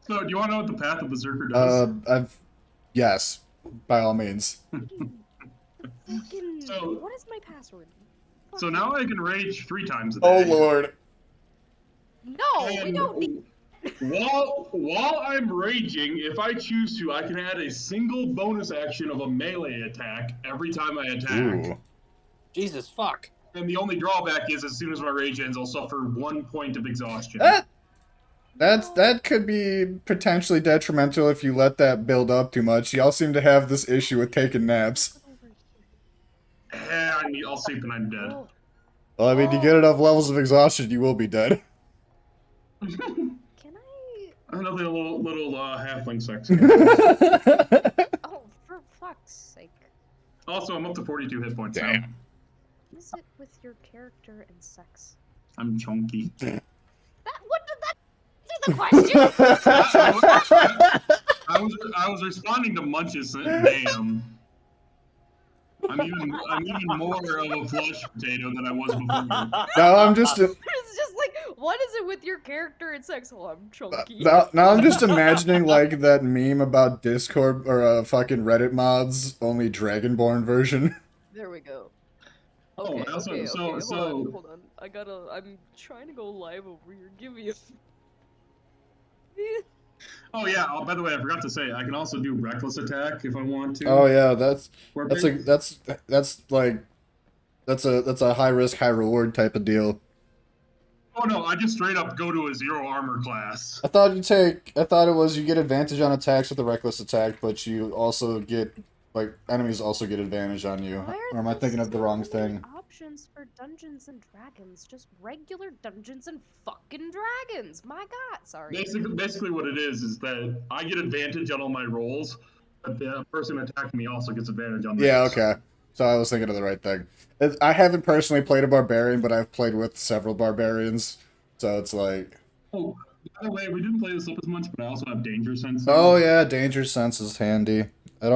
So, do you want to know what the Path of Berserker does? Yes, by all means. Fucking, So- what is my password? So now I can rage 3 times a Oh day. lord. No, we And don't need. while I'm raging, if I choose to, I can add a single bonus action of a melee attack every time I attack. Ooh. Jesus fuck. And the only drawback is, as soon as my rage ends, I'll suffer 1 point of exhaustion. That could be potentially detrimental if you let that build up too much. Y'all seem to have this issue with taking naps. I'll sleep and I'm dead. Oh, Well, I mean, you get enough levels of exhaustion, you will be dead. can I? Another little halfling sex. Oh, for fuck's sake! Also, I'm up to 42 hit points now. Damn. What is it with your character and sex? I'm chunky. That what did that answer the question? I was responding to Munch's damn. I'm even more of a flush potato than I was before. Now I'm just It's just like, what is it with your character and sex? Oh, I'm chunky. now I'm just imagining like that meme about Discord or fucking Reddit mods, only Dragonborn version. There we go. Oh, Okay, also, okay, so hold on. I'm trying to go live over here. Give me a. oh yeah. Oh, by the way, I forgot to say I can also do reckless attack if I want to. Oh yeah, that's a high risk, high reward type of deal. Oh no, I just straight up go to a 0 armor class. I thought it was you get advantage on attacks with the reckless attack, but you also get like enemies also get advantage on you. Why Or am I there thinking of the so wrong many thing? Options for Dungeons and Dragons, just regular Dungeons and fucking Dragons. My God, sorry. Basically, what it is that I get advantage on all my rolls, but the person attacking me also gets advantage on theirs. Yeah, okay. So I was thinking of the right thing. I haven't personally played a barbarian, but I've played with several barbarians. So it's like, Oh, by the way, we didn't play this up as much, but I also have danger sense. oh yeah, danger sense is handy. I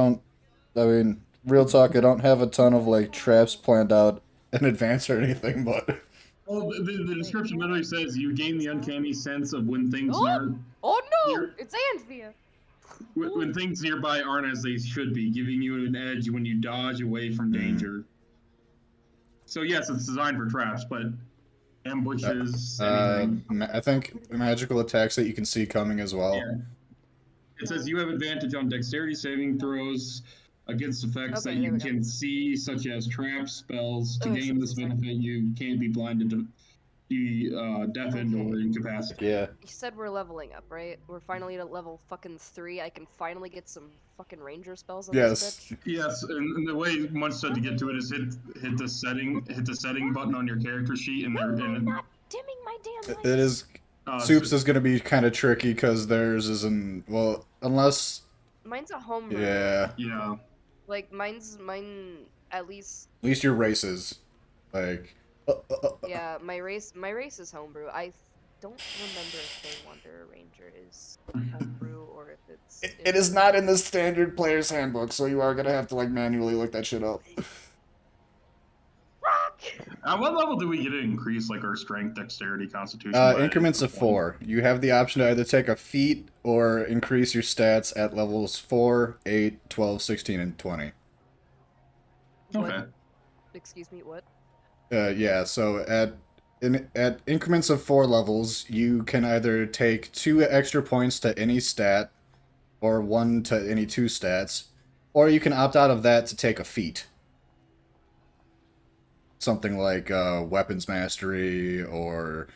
mean, real talk, I don't have a ton of like traps planned out in advance or anything, but Well, the description literally says you gain the uncanny sense of when things Oh! aren't Oh no! Here. It's Anthea! when things nearby aren't as they should be, giving you an edge when you dodge away from danger. So yes, it's designed for traps, but ambushes, anything. I think magical attacks that you can see coming as well. Yeah. It says you have advantage on dexterity saving throws against effects Okay, that there you we go. can see, such as traps, spells. To Oh, gain this so it's benefit, you can't be blinded, to be deafened, or Okay. incapacitated. Yeah. You said we're leveling up, right? We're finally at level fucking 3. I can finally get some fucking ranger spells on Yes. this bitch. Yes, and the way Munch said to get to it is hit the setting button on your character sheet, and No, there I'm and not dimming my damn lights. It is. Soups is gonna be kind of tricky because theirs isn't. Well, unless. Mine's a homebrew. Yeah. yeah. Like, mine, at least, At least your races. Like. yeah, my race is homebrew. I don't remember if they Wonder Ranger is homebrew or if it's... It is not in the standard player's handbook, so you are gonna have to like manually look that shit up. Rock! At what level do we get to increase like our strength, dexterity, constitution? by Increments of 4. You have the option to either take a feat or increase your stats at levels 4, 8, 12, 16, and 20. Okay. Excuse me, what? Yeah, so at increments of 4 levels, you can either take 2 extra points to any stat, or 1 to any 2 stats, or you can opt out of that to take a feat. Something like weapons mastery or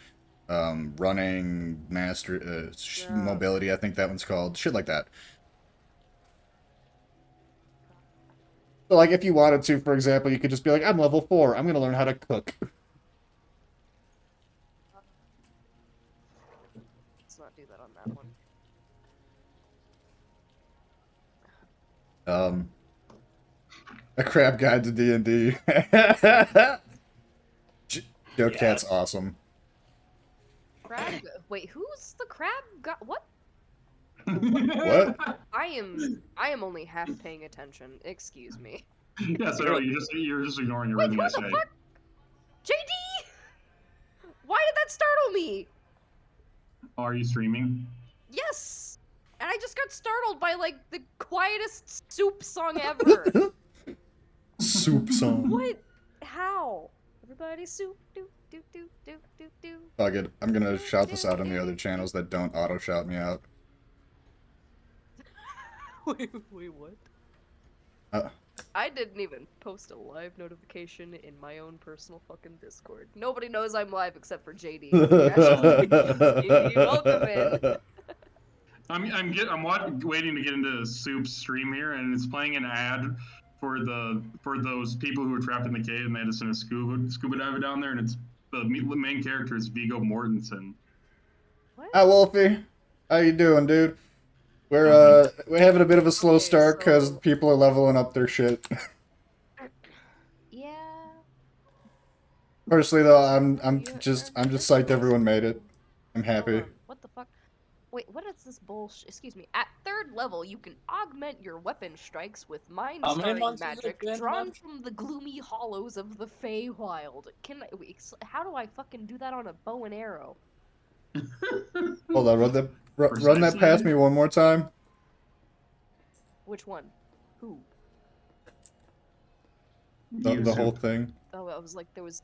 running mastery, mobility, I think that one's called. Shit like that. So, like, if you wanted to, for example, you could just be like, I'm level 4, I'm gonna learn how to cook. Let's not do that on that one. A crab guide to D&D. Joe Cat's awesome. Crab... Wait, who's the crab what? What? I am only half paying attention. Excuse me. Yeah, so no, you're just ignoring Wait, everything I what the say. fuck? JD! Why did that startle me? Are you streaming? Yes! And I just got startled by, like, the quietest soup song ever. Soup song. What? How? Everybody soup, do, do, do, do, do, do. Fuck it. I'm gonna shout this out on the other channels that don't auto-shout me out. Wait, what? I didn't even post a live notification in my own personal fucking Discord. Nobody knows I'm live except for JD. JD, welcome in. I'm waiting to get into Soup's stream here, and it's playing an ad for those people who were trapped in the cave and they had to send a scuba diver down there, and it's the main character is Viggo Mortensen. What? Hi, Wolfie. How you doing, dude? We're having a bit of a slow start because people are leveling up their shit. Yeah. Personally, though, I'm just psyched everyone made it. I'm happy. What the fuck? Wait, what is this bullshit? Excuse me. At 3rd level, you can augment your weapon strikes with mind-starring magic drawn from the gloomy hollows of the Feywild. How do I fucking do that on a bow and arrow? Hold on, run that past me one more time. Which one? Who? The whole thing. Oh, I was like, there was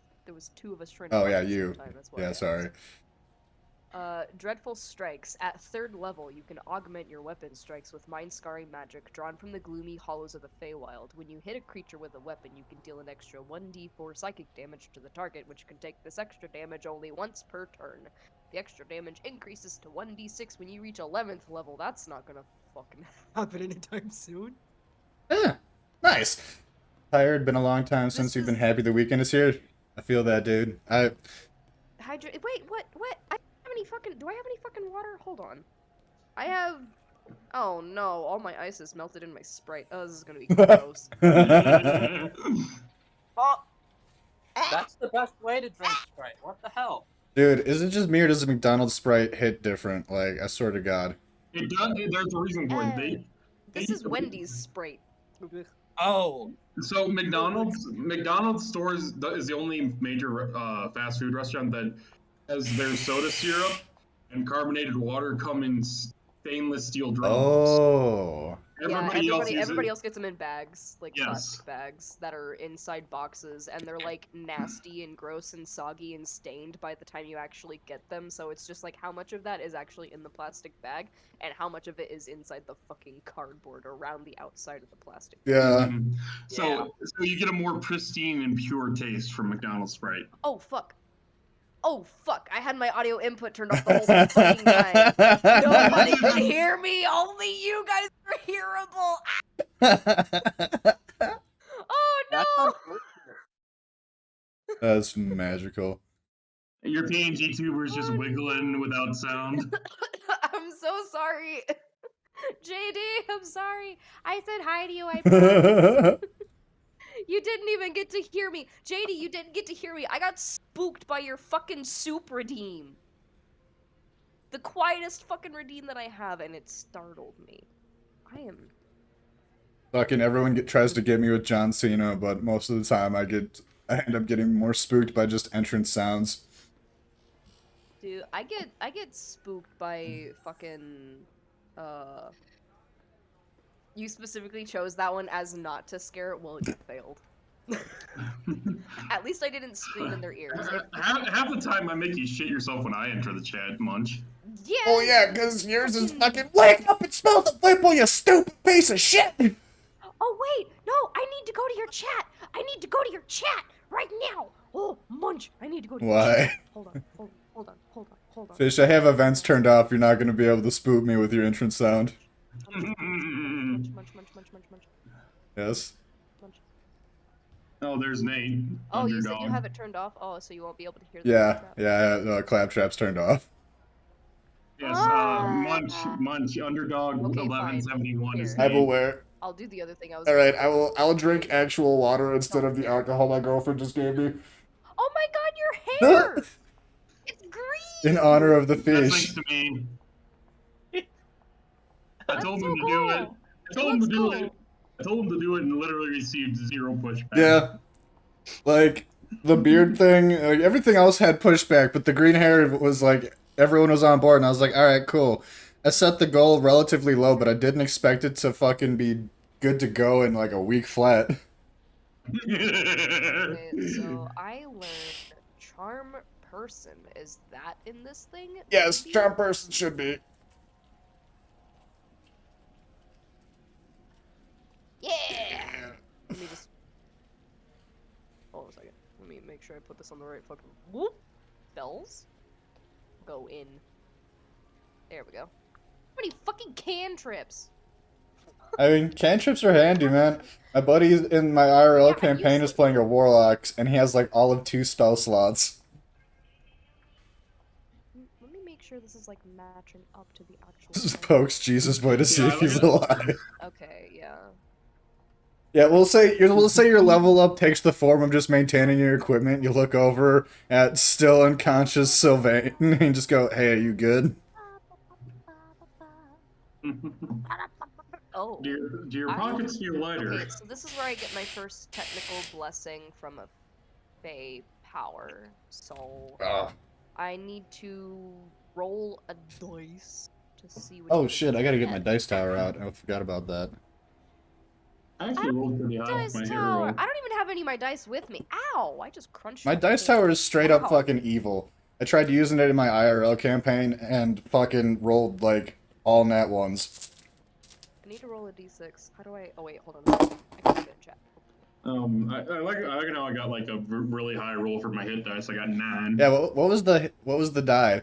2 of us trying to. Oh fight yeah, at the you. same time, that's why Yeah, sorry. Dreadful Strikes. At 3rd level, you can augment your weapon strikes with mind-scarring magic drawn from the gloomy hollows of the Feywild. When you hit a creature with a weapon, you can deal an extra 1d4 psychic damage to the target, which can take this extra damage only once per turn. The extra damage increases to 1d6 when you reach 11th level. That's not gonna fucking happen anytime soon. Yeah, nice. Tired, been a long time since you've been happy the weekend is here. I feel that, dude. Wait, what? Do I have any fucking water? Hold on. I have... Oh no, all my ice is melted in my Sprite. Oh, this is gonna be gross. Oh. That's the best way to drink Sprite. What the hell? Dude, is it just me or does the McDonald's Sprite hit different? Like, I swear to God. It does. There's a reason for it. This is Wendy's Sprite. Oh. So McDonald's stores is the only major fast food restaurant that has their soda syrup and carbonated water come in stainless steel drums. Oh. Everybody else gets them in bags, like Yes. plastic bags that are inside boxes, and they're like nasty and gross and soggy and stained by the time you actually get them. So it's just like how much of that is actually in the plastic bag, and how much of it is inside the fucking cardboard around the outside of the plastic bag. Yeah. So you get a more pristine and pure taste from McDonald's Sprite. Oh fuck. Oh fuck, I had my audio input turned off the whole fucking time. Nobody could hear me, only you guys are hearable. Oh no! That's magical. Your PNG tuber's just wiggling without sound. I'm so sorry. JD, I'm sorry. I said hi to you, I promise. You didn't even get to hear me. JD, you didn't get to hear me. I got spooked by your fucking soup redeem. The quietest fucking redeem that I have, and it startled me. I am... Fucking everyone tries to get me with John Cena, but most of the time I end up getting more spooked by just entrance sounds. Dude, I get spooked by fucking... You specifically chose that one as not to scare it. Well, you failed. At least I didn't scream in their ears. Half the time I make you shit yourself when I enter the chat, Munch. Yeah. Oh yeah, because yours is fucking wake up and smell the whipple, you stupid piece of shit! Oh wait, no, I need to go to your chat. I need to go to your chat right now. Oh, Munch, I need to go to your chat. Hold on. Fish, I have events turned off. You're not going to be able to spook me with your entrance sound. Munch. Yes. Munch. Oh, there's Nate. Oh, you said you have it turned off? Oh, so you won't be able to hear the Claptrap's turned off. Yes, Munch, Underdog, Okay, 1171 is I'm Nate. aware. I'll do the other thing I was Alright, I'll drink actual water instead of the alcohol my girlfriend just gave me. Oh my god, your hair! It's green! In honor of the That's fish. thanks to me. I told him to so do it. cool. I told him to do it. I told him to do it and literally received 0 pushback. Yeah. Like, the beard thing, like, everything else had pushback, but the green hair was like, everyone was on board, and I was like, all right, cool. I set the goal relatively low, but I didn't expect it to fucking be good to go in like a week flat. Okay, so I learned charm person. Is that in this thing? Yes, Maybe? charm person should be. Yeah! Let me just... Hold on a second. Let me make sure I put this on the right fucking... Whoop! Bells? Go in. There we go. How many fucking cantrips? I mean, cantrips are handy, man. My buddy in my IRL campaign is playing a warlock, and he has like all of 2 spell slots. Let me make sure this is like matching up to the actual... This pokes Jesus boy to see if he's alive. Okay, yeah. Yeah, we'll say your level up takes the form of just maintaining your equipment. You look over at still unconscious Sylvain and just go, "Hey, are you good?" Oh. Do your pockets feel lighter? Okay, so this is where I get my first technical blessing from a Fey power. So I need to roll a dice to see what. Oh shit! I gotta get my dice tower out. I forgot about that. I actually rolled pretty high Dice with my hero tower. roll. I don't even have any of my dice with me. Ow! I just crunched. My the dice table. tower is straight up Ow. fucking evil. I tried using it in my IRL campaign and fucking rolled like all nat ones. I need to roll a d6. How do I? Oh wait, hold on. I can put it in chat. I like how I got like a really high roll for my hit dice. I got 9. Yeah, what was the die?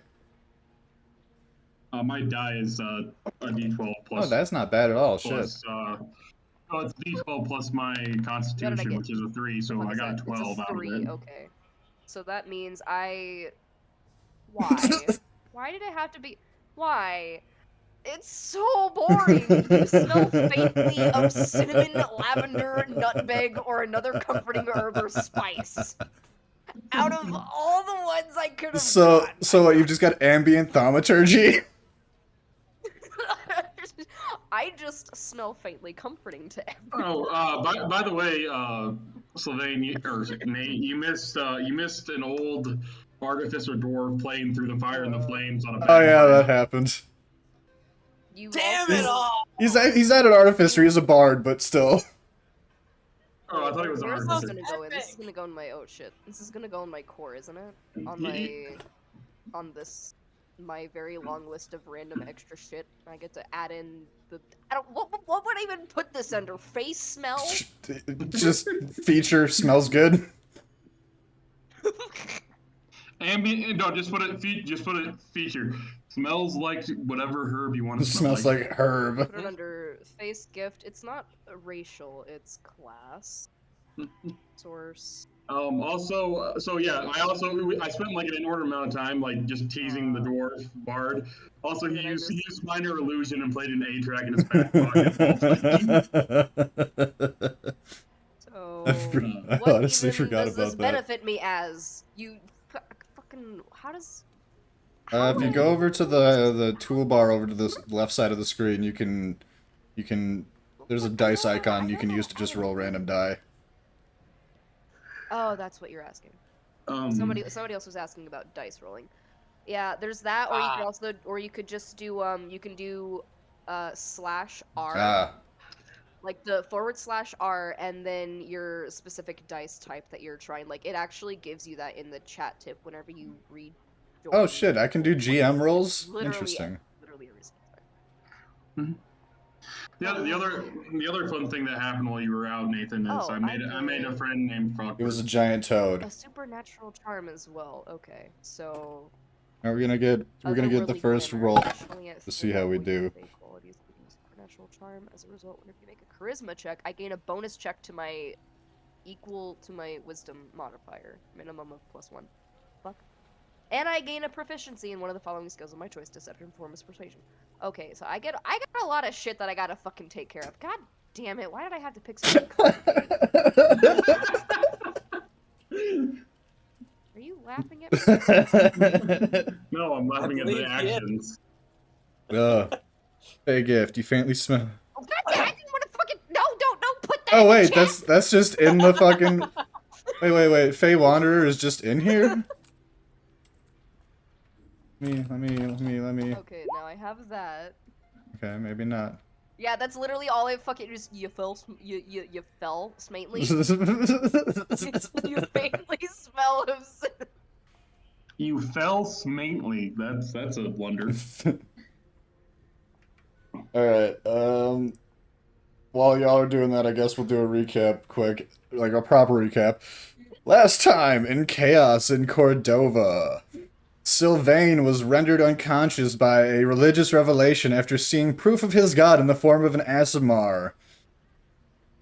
My die is a d12 plus. Oh, that's not bad at all. Shit. Plus, oh, it's d12 plus my constitution, get? which is a 3, so I got a 12 it's a out of 3. it. Okay. So that means I. Why? Why did it have to be? Why? It's so boring. You smell faintly of cinnamon, lavender, nutmeg, or another comforting herb or spice. Out of all the ones I could have So what, you've just got ambient thaumaturgy? I just smell faintly comforting to everyone. Oh, by the way, Sylvain, Nate, you missed an old artificer dwarf playing through the fire and the flames on a. Oh yeah, that happened. Damn it all! He's not an artificer. He's a bard, but still. Oh, I thought he was an Where's this artificer. gonna go in? This is gonna go in my shit. This is gonna go in my core, isn't it? On my very long list of random extra shit. I get to add in the. I don't. What would I even put this under? Face smell. Just feature smells good. Ambient. No, just put it. Feature. Smells like whatever herb you want to It smell smells like herb. Put it under face gift. It's not racial. It's class. Source. Also, so yeah, I spent like an inordinate amount of time like just teasing the dwarf bard. Also, he used minor illusion and played an A track in his back pocket. So I what honestly even forgot does about this that. benefit me as? You fucking how does? If you go over to the toolbar over to the left side of the screen, you can there's a dice icon you can use to just roll random die. Oh, that's what you're asking. Somebody else was asking about dice rolling. Yeah, there's that, or you could also, or you could just do you can do /R, like the /R, and then your specific dice type that you're trying. Like it actually gives you that in the chat tip whenever you read. Oh shit! I can do GM rolls. Literally, Interesting. Literally every The other fun thing that happened while you were out, Nathan, is I made a friend named Frog. It was a giant toad. A supernatural charm as well. Okay, so. Now we're gonna get the first roll to see how we do. Supernatural charm. As a result, whenever you make a charisma check, I gain a bonus check to my equal to my wisdom modifier, minimum of +1. Fuck. And I gain a proficiency in one of the following skills of my choice: deception, performance, persuasion. Okay, so I got a lot of shit that I gotta fucking take care of. God damn it! Why did I have to pick something? Are you laughing at me? No, I'm laughing at the actions. Hey, gift. You faintly smell. Oh god damn! I didn't want to fucking don't put that. Oh in wait, the chat! that's just in the fucking. Wait. Fey Wanderer is just in here. Let me. Okay, now I have that. Okay, maybe not. Yeah, that's literally all I fucking just you fell smately. You faintly smell of sin. You fell smately. That's a wonder. Alright, while y'all are doing that, I guess we'll do a recap quick, like a proper recap. Last time in Chaos in Kordova, Sylvain was rendered unconscious by a religious revelation after seeing proof of his god in the form of an Aasimar.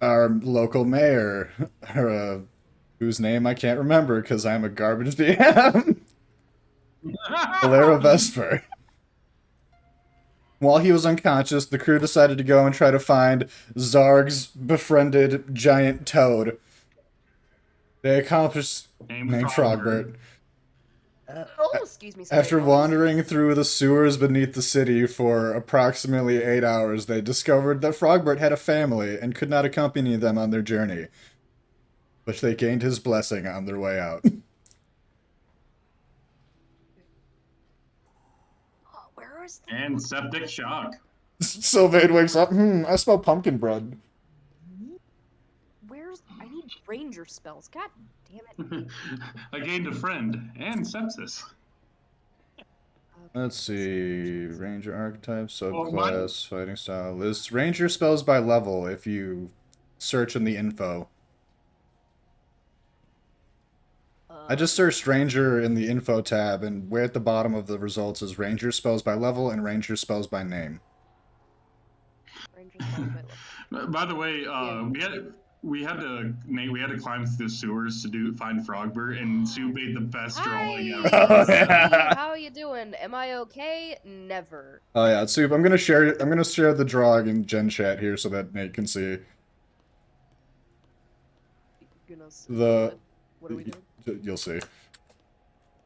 Our local mayor, whose name I can't remember because I'm a garbage DM, Valera Vesper. While he was unconscious, the crew decided to go and try to find Zarg's befriended giant toad. They accomplished... Named Frogbert. Oh, excuse me. Sorry, After wandering through the sewers beneath the city for approximately 8 hours, they discovered that Frogbert had a family and could not accompany them on their journey. But they gained his blessing on their way out. Where is the... And septic shock. Sylvain wakes up, I smell pumpkin bread. Where's... I need ranger spells. God damn it. I gained a friend and sepsis. Let's see, Ranger archetype, subclass, fighting style. Lists Ranger spells by level if you search in the info. I just searched Ranger in the info tab, and way at the bottom of the results is Ranger spells by level and Ranger spells by name. Ranger spells by level. By the way, we had to climb through the sewers to find Frogbert, and Sue made the best drawing ever. Oh, yeah. How you doing? Am I okay? Never. Oh yeah, Soup. I'm gonna share the drawing in Gen Chat here so that Nate can see. What are we doing? You'll see.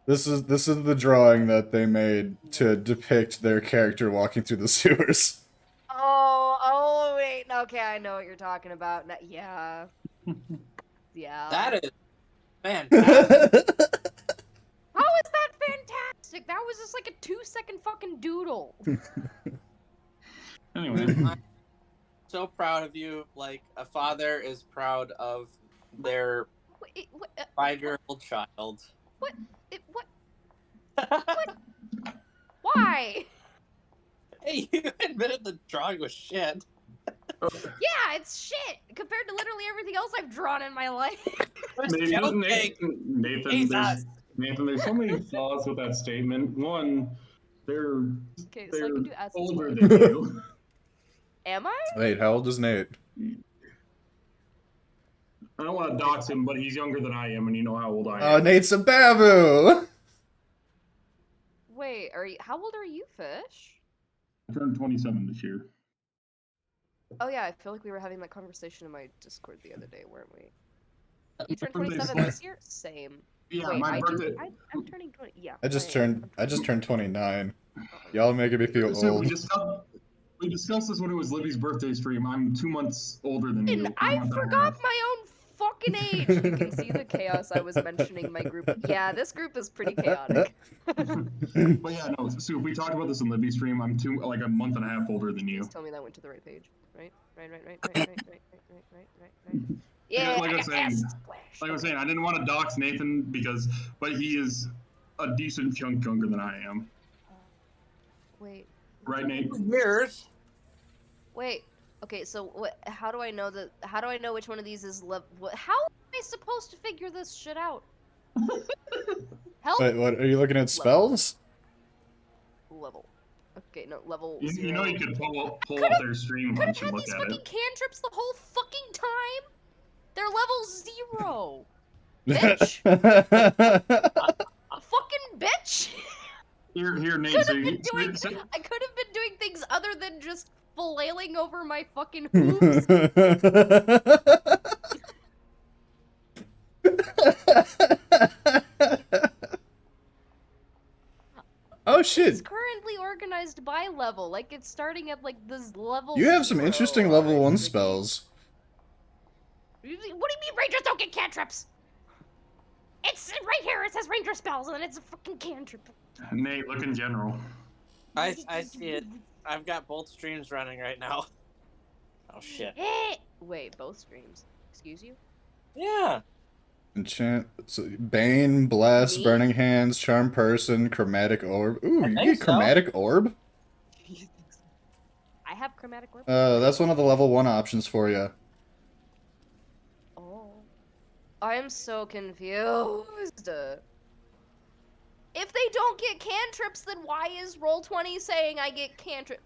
This is the drawing that they made to depict their character walking through the sewers. Oh, wait. Okay, I know what you're talking about. Yeah. Yeah. That is fantastic. How is that fantastic? That was just like a 2-second fucking doodle. Anyway. I'm so proud of you. Like, a father is proud of their 5-year-old child. What? Why? Hey, you admitted the drawing was shit. Yeah, it's shit compared to literally everything else I've drawn in my life. Nathan, there's so many flaws with that statement. One, they're so I can do acid older spells. than you. Am I? Wait, how old is Nate? I don't want to dox him, but he's younger than I am, and you know how old I am. Oh, Nate's a babu! Wait, how old are you, Fish? I turned 27 this year. Oh yeah, I feel like we were having that conversation in my Discord the other day, weren't we? You turned Birthday's 27 like- this year? Same. Yeah, Wait, my birthday. I'm turning 20. Yeah. I just turned 29. Y'all making me feel So old. we discussed this when it was Libby's birthday stream. I'm 2 months older than you. And I forgot my own fucking age. You can see the chaos I was mentioning in my group. Yeah, this group is pretty chaotic. But yeah, no. So we talked about this in Libby's stream. I'm like a month and a half older than you. Please tell me that went to the right page. Right. Yeah. Like I was saying, I didn't want to dox Nathan but he is a decent chunk younger than I am. Wait. Right, Nate? Years. Wait. Okay, so how do I know which one of these is how am I supposed to figure this shit out? Help. Wait, what? Are you looking at spells? Level. Okay, no, level You 0. know you could pull up their stream lunch and look these at fucking it. cantrips the whole fucking time? They're level 0. Bitch. Fucking bitch. Here, Nate. I could have been doing things other than just flailing over my fucking hooves. Oh shit! It's currently organized by level, like it's starting at like this level. You have some 0. interesting level 1 spells. What do you mean rangers don't get cantrips? It's right here. It says ranger spells, and then it's a fucking cantrip. Nate, look in general. I see it. I've got both streams running right now. Oh shit. Wait, both streams. Excuse you? Yeah. Enchant, so Bane, Bless, Me? Burning Hands, Charm Person, Chromatic Orb. Ooh, I you think get so. Chromatic Orb? I have chromatic orb. That's one of the level 1 options for you. Oh. I am so confused. If they don't get cantrips, then why is Roll20 saying I get cantrip?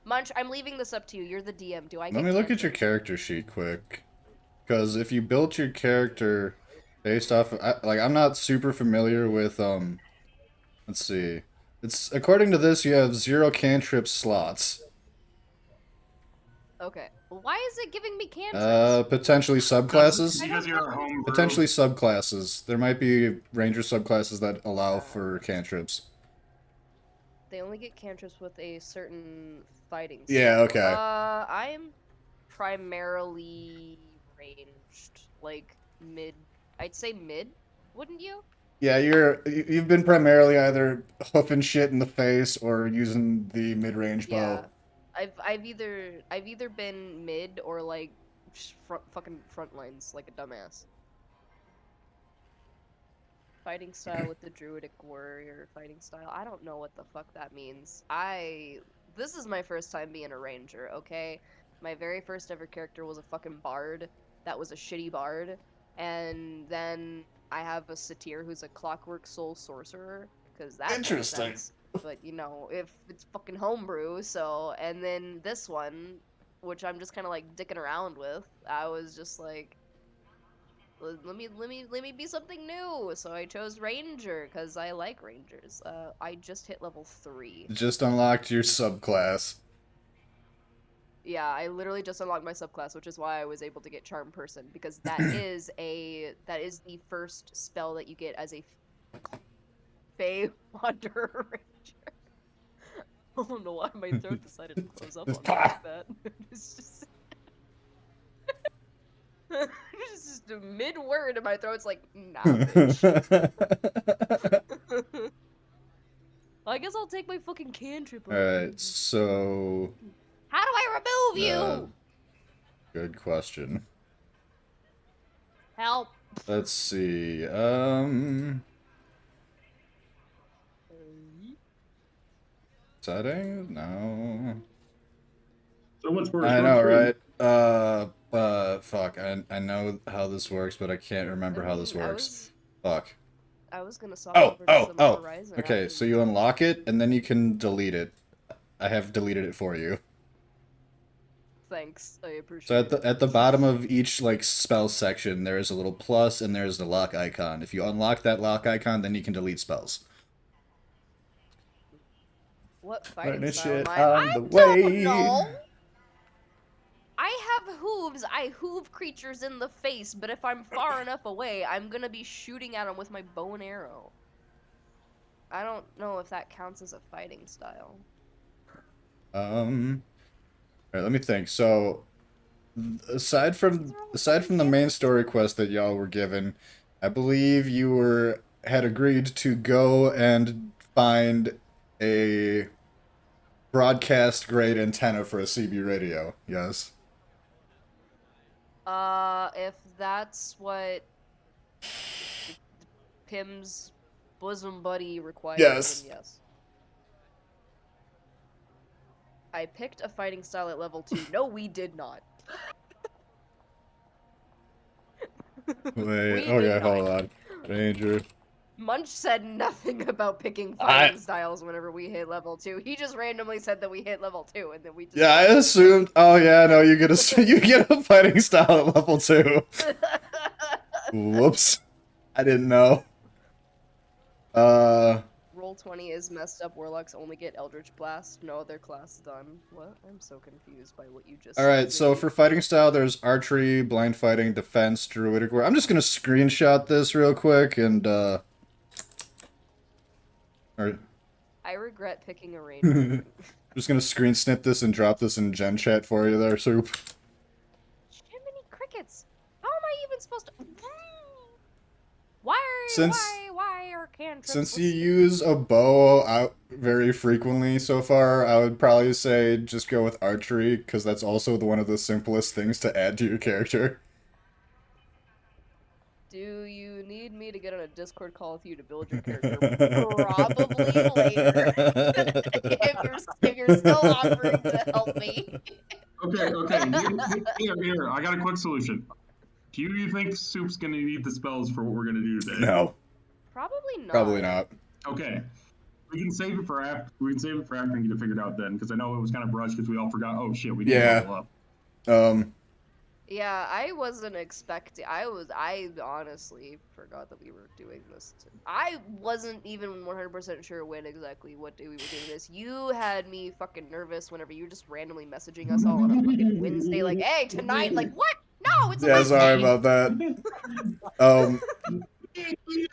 Munch, I'm leaving this up to you. You're the DM. Do I get Let me look at cantrips? your character sheet quick. Because if you built your character based off of, I'm not super familiar with, let's see. It's, according to this, you have 0 cantrip slots. Okay. Why is it giving me cantrips? Potentially subclasses? Because you're a homebrew. Potentially subclasses. There might be ranger subclasses that allow for cantrips. They only get cantrips with a certain fighting style. Yeah, okay. I'm primarily ranged, like mid. I'd say mid, wouldn't you? Yeah, you've been primarily either hoofing shit in the face or using the mid-range bow. Yeah, I've either been mid or like fucking front lines like a dumbass. Fighting style with the druidic warrior fighting style. I don't know what the fuck that means. This is my first time being a ranger, okay? My very first ever character was a fucking bard. That was a shitty bard. And then I have a satyr who's a clockwork soul sorcerer, because that makes Interesting. sense. But you know, if it's fucking homebrew, so, and then this one, which I'm just kind of like dicking around with, I was just like, let me be something new. So I chose ranger because I like rangers. I just hit level 3. Just unlocked your subclass. Yeah, I literally just unlocked my subclass, which is why I was able to get charm person, because that is the first spell that you get as a Fey Wanderer ranger. I don't know why my throat decided to close up on me like that. It's just it's just a mid-word and my throat's like, nah, bitch. Well, I guess I'll take my fucking cantrip. Alright, so... How do I remove you? Good question. Help. Let's see, Settings? No. So much for I know, right? Fuck. I know how this works, but I can't remember how this works. Fuck. I was gonna swap over to some Horizon. Okay, so you unlock it, and then you can delete it. I have deleted it for you. Thanks, I appreciate So it. at the bottom of each, like, spell section, there is a little plus, and there's the lock icon. If you unlock that lock icon, then you can delete spells. What fighting Learning style shit am I? on the don't way. know! I have hooves. I hoove creatures in the face, but if I'm far enough away, I'm gonna be shooting at them with my bow and arrow. I don't know if that counts as a fighting style. Alright, let me think. So, aside from the main story quest that y'all were given, I believe you had agreed to go and find a broadcast grade antenna for a CB radio. Yes. If that's what Pim's bosom buddy requires, Yes. then yes. I picked a fighting style at level 2. No, we did not. Wait, okay, hold on. Ranger. Munch said nothing about picking fighting styles whenever we hit level 2. He just randomly said that we hit level 2, and then we just... Yeah, I assumed. Oh yeah, no, you get a fighting style at level 2. Whoops, I didn't know. Roll20 is messed up. Warlocks only get Eldritch Blast. No other class done. What? I'm so confused by what you just All said. right, so for fighting style, there's archery, blind fighting, defense, druidic war. I'm just gonna screenshot this real quick and I regret picking a ranger. I'm just gonna screen snip this and drop this in Gen chat for you there, Soup. Jiminy crickets! How am I even supposed to? Why Since are cantrips. Since with you speed. use a bow out very frequently so far, I would probably say just go with archery, because that's also one of the simplest things to add to your character. Do you need me to get on a Discord call with you to build your character? Probably later. if you're still offering to help me. Okay. Here, I got a quick solution. Do you think Soup's gonna need the spells for what we're gonna do today? No, Probably not. probably not. Okay. We can save it for after. We can save it for after and get it figured out then, because I know it was kind of rushed because we all forgot. Oh shit, we didn't Yeah. level up. Yeah, I wasn't expecting. I honestly forgot that we were doing this. I wasn't even 100% sure when exactly what day we were doing this. You had me fucking nervous whenever you were just randomly messaging us all on a fucking Wednesday, like, "Hey, tonight!" Like, what? No, it's a Yeah, Wednesday. sorry about that.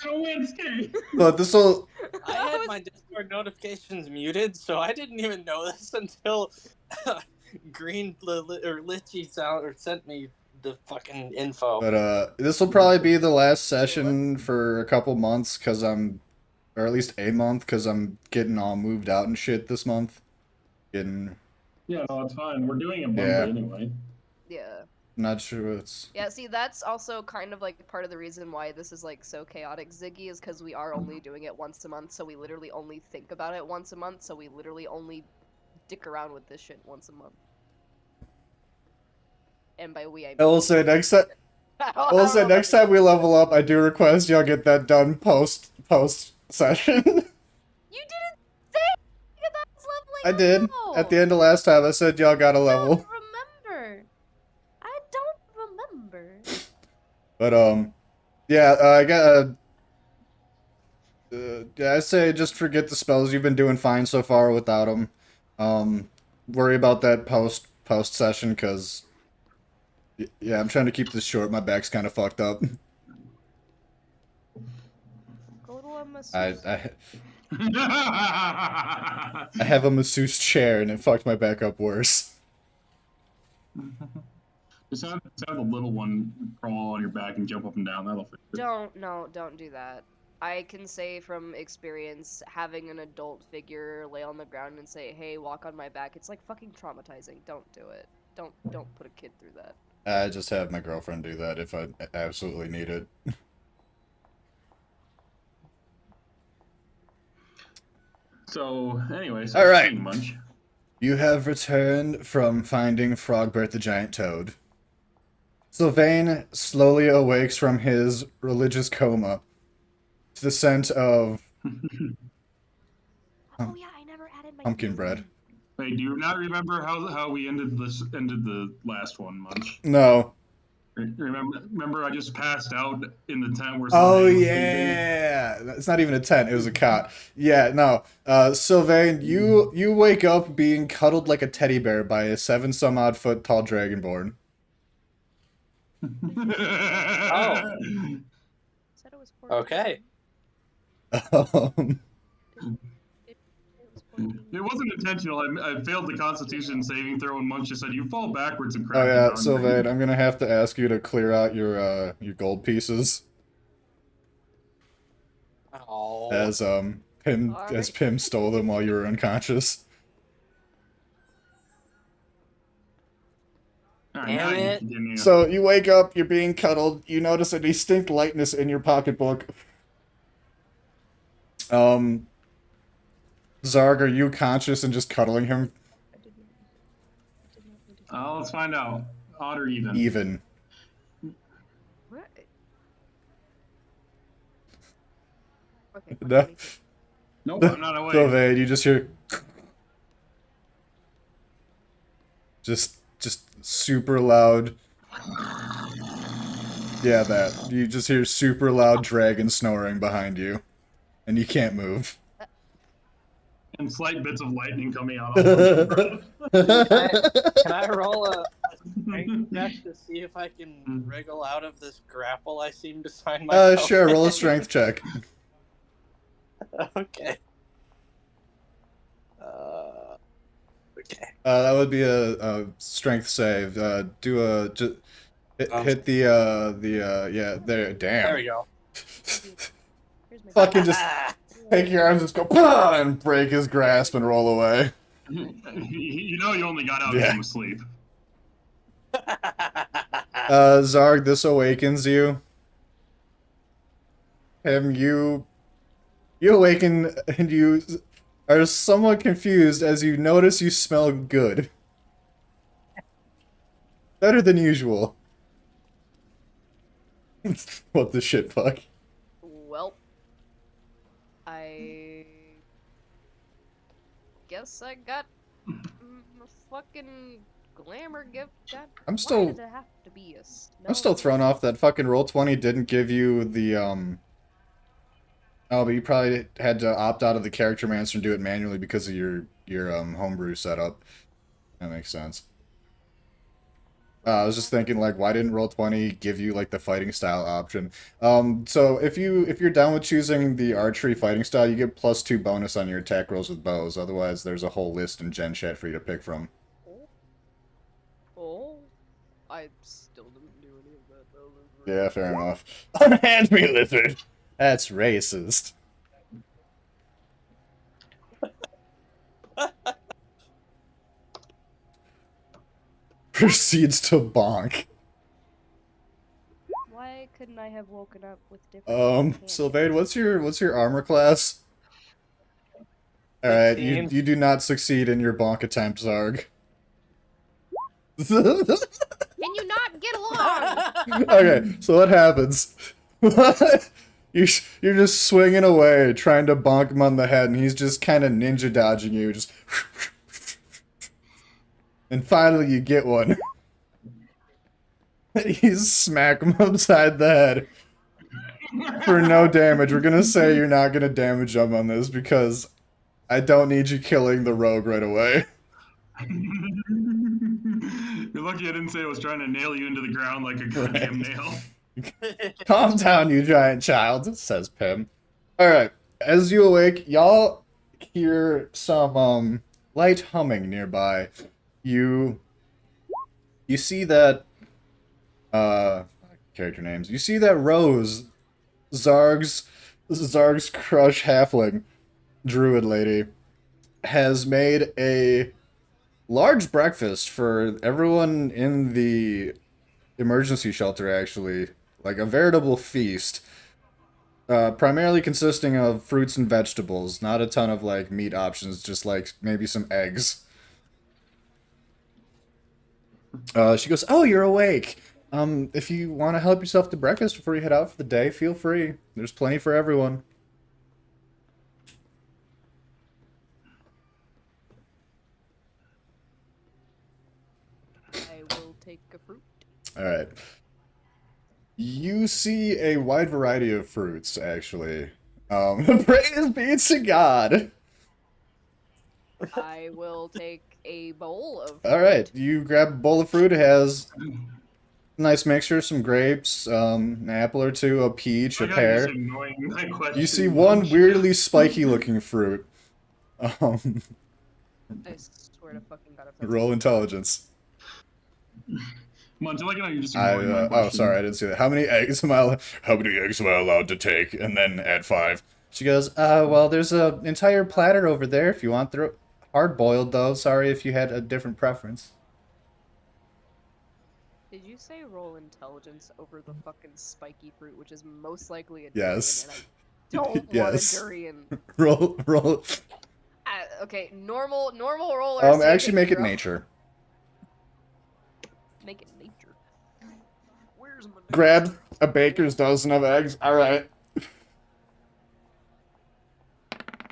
Wednesday. But this will. I had my Discord notifications muted, so I didn't even know this until Green or Litchy sent me the fucking info. But this will probably be the last session for a couple months, or at least a month, because I'm getting all moved out and shit this month. Yeah, no, it's fine. We're doing it Monday Yeah. anyway. Yeah. Not sure what's. Yeah, see, that's also kind of like part of the reason why this is like so chaotic, Ziggy, is because we are only doing it once a month, so we literally only think about it once a month, so we literally only dick around with this shit once a month. And by we, I mean... I will say next time. Next time we level up, I do request y'all get that done post session. You didn't say about us leveling I did. up. At the end of last time, I said y'all got a level. I don't remember. I don't remember. But yeah, I got. Yeah, I say just forget the spells. You've been doing fine so far without them. Worry about that post session, because. Yeah, I'm trying to keep this short. My back's kind of fucked up. Go to a masseuse. I have a masseuse chair, and it fucked my back up worse. Just have the little one crawl on your back and jump up and down. That'll fix it. Don't do that. I can say from experience, having an adult figure lay on the ground and say, "Hey, walk on my back," it's like fucking traumatizing. Don't do it. Don't put a kid through that. I just have my girlfriend do that if I absolutely need it. So, anyway, all right. Munch. You have returned from finding Frogbert the giant toad. Sylvain slowly awakes from his religious coma to the scent of Oh yeah, I never added my pumpkin bread. Wait, do you not remember how we ended the last one, Munch? No. Remember I just passed out in the tent where Oh Sylvain was yeah, it's not even a tent; it was a cot. Yeah, no. Sylvain, you wake up being cuddled like a teddy bear by a 7-some-odd foot tall dragonborn. Oh. Said it was 14. Okay. It wasn't intentional. I failed the Constitution saving throw, and Munch just said, "You fall backwards and crash." Oh yeah, Sylvain, I'm gonna have to ask you to clear out your gold pieces. Oh. As Pim stole them while you were unconscious. Damn it. So you wake up, you're being cuddled, you notice a distinct lightness in your pocketbook. Zarg, are you conscious and just cuddling him? Let's find out. Odd or even? Even. What? Okay. No. Nope, I'm not awake. Sylvain, you just hear... Just super loud... Yeah, that. You just hear super loud dragon snoring behind you. And you can't move. And slight bits of lightning coming out. Can I roll a strength check to see if I can wriggle out of this grapple I seem to find myself Sure, roll a in? strength check. Okay. Okay. That would be a strength save. Hit the yeah, there, damn. There we go. Here's my Fucking just take your arms, just go "Pah!" and break his grasp and roll away. You know you only got out Yeah. from sleep. Zarg, this awakens you. You awaken and you are somewhat confused as you notice you smell good. Better than usual. What the shit, fuck? Well, I guess I got a fucking glamour gift. God, I'm why still- did it have to be a smell? I'm still thrown off that fucking Roll20 didn't give you the, Oh, but you probably had to opt out of the character mancer and do it manually because of your homebrew setup. That makes sense. I was just thinking, like, why didn't Roll20 give you, like, the fighting style option? So if you're down with choosing the archery fighting style, you get +2 bonus on your attack rolls with bows. Otherwise, there's a whole list in Gen Chat for you to pick from. Oh, I still didn't do any of that though. Yeah, fair enough. Unhand me, lizard! That's racist. Proceeds to bonk. Why couldn't I have woken up with different? Sylvain, what's your armor class? Alright, you 15. do not succeed in your bonk attempt, Zarg. Can you not get along? Okay, so what happens? You're just swinging away, trying to bonk him on the head, and he's just kind of ninja dodging you, just... And finally you get one. You smack him upside the head. For no damage. We're gonna say you're not gonna damage him on this, because I don't need you killing the rogue right away. You're lucky I didn't say I was trying to nail you into the ground like a goddamn nail. Calm down, you giant child, says Pim. Alright, as you awake, y'all hear some, light humming nearby. You see that, character names. You see that Rose, Zarg's crush halfling, druid lady, has made a large breakfast for everyone in the emergency shelter, actually. Like a veritable feast. Primarily consisting of fruits and vegetables, not a ton of, like, meat options, just, like, maybe some eggs. She goes, "Oh, you're awake. If you want to help yourself to breakfast before you head out for the day, feel free. There's plenty for everyone." I will take a fruit. Alright. You see a wide variety of fruits, actually. Praise be to God! I will take a bowl of fruit. Alright, you grab a bowl of fruit. It has a nice mixture, some grapes, an apple or two, a peach, a I got pear. just ignoring my question. You see one weirdly spiky looking fruit. I swear to fucking God. If that's Roll intelligence. Munch, I like how you're just ignoring my Oh, question. sorry, I didn't see that. How many eggs am I allowed to take? And then add 5. She goes, well, there's an entire platter over there if you want. Hard boiled though. Sorry if you had a different preference. Did you say roll intelligence over the fucking spiky fruit, which is most likely a Yes. durian, and I don't Yes. want a durian. roll. Okay, normal roll or Actually make it bro? nature. Make it nature. Where's my Grab a baker's dozen of eggs. Alright.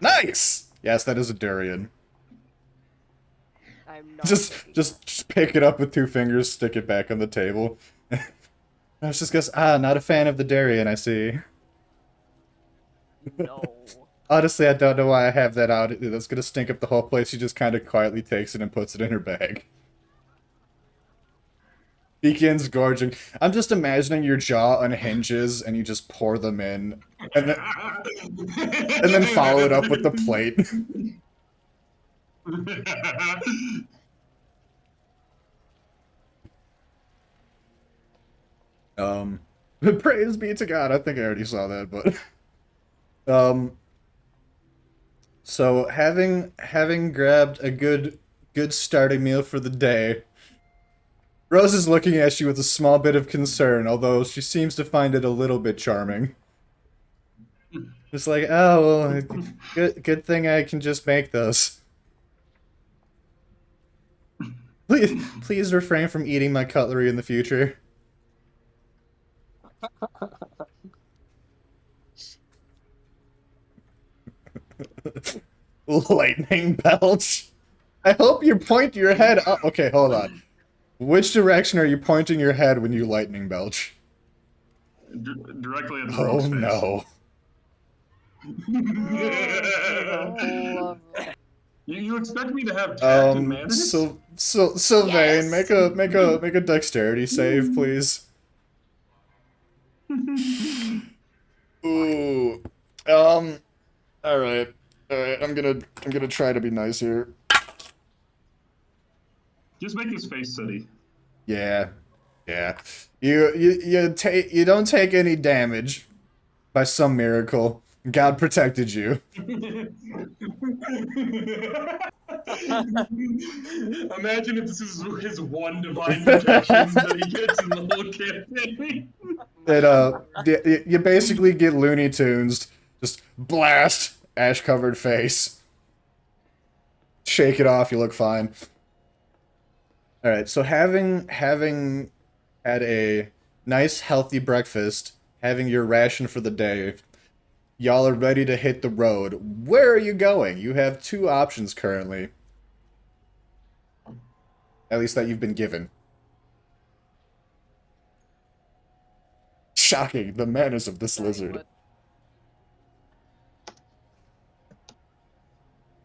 Nice! Yes, that is a durian. I'm not Just pick it up with 2 fingers, stick it back on the table. I was just not a fan of the durian, I see. No. Honestly, I don't know why I have that out. That's gonna stink up the whole place. She just kind of quietly takes it and puts it in her bag. Begins gorging. I'm just imagining your jaw unhinges and you just pour them in, and then follow it up with the plate. Praise be to God. I think I already saw that, but Um, so having grabbed a good starting meal for the day, Rose is looking at you with a small bit of concern, although she seems to find it a little bit charming. It's like, oh, well, good thing I can just make those. Please refrain from eating my cutlery in the future. Lightning belch. I hope you point your head up. Okay, hold on. Which direction are you pointing your head when you lightning belch? Directly at the Oh rogue's face. no. Oh, You expect me to have tact and manners? Sylvain, Yes! make a dexterity save, please. Ooh. Alright. Alright, I'm gonna try to be nice here. Just make his face city. Yeah. Yeah. You don't take any damage by some miracle. God protected you. Imagine if this is his one divine protection that he gets in the whole campaign. You basically get Looney Tunes, just blast, ash-covered face. Shake it off, you look fine. Alright, so having had a nice, healthy breakfast, having your ration for the day, y'all are ready to hit the road. Where are you going? You have two options currently. At least that you've been given. Shocking, the manners of this lizard.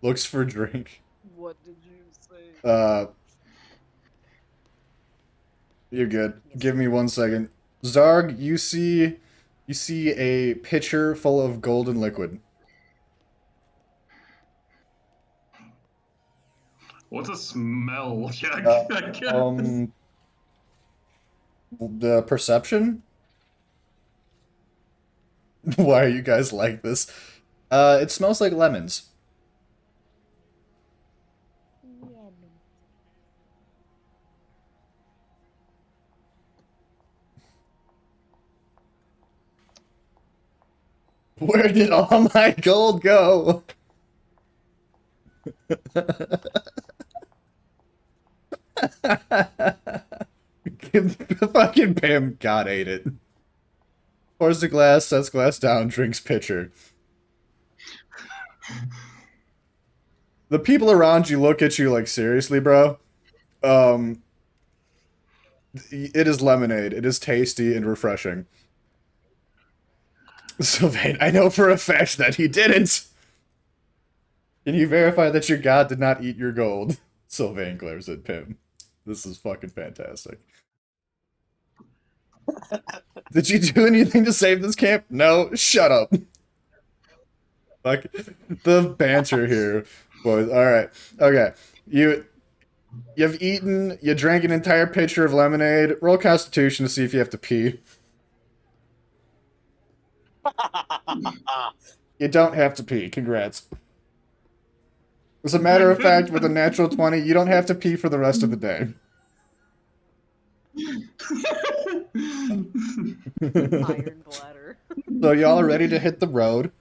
Looks for drink. What did you say? You're good. Give me 1 second. Zarg, you see a pitcher full of golden liquid. What's a smell check? The perception? Why are you guys like this? It smells like lemons. Where did all my gold go? Fucking Pim, God ate it. Pours the glass, sets glass down, drinks pitcher. The people around you look at you like, seriously, bro? It is lemonade. It is tasty and refreshing. Sylvain, I know for a fact that he didn't. Can you verify that your god did not eat your gold? Sylvain glares at Pim. This is fucking fantastic. Did you do anything to save this camp? No, shut up. Fuck the banter here, boys. Alright. Okay. You've eaten, you drank an entire pitcher of lemonade. Roll Constitution to see if you have to pee. You don't have to pee. Congrats. As a matter of fact, with a natural 20, you don't have to pee for the rest of the day. Iron bladder. So y'all are ready to hit the road.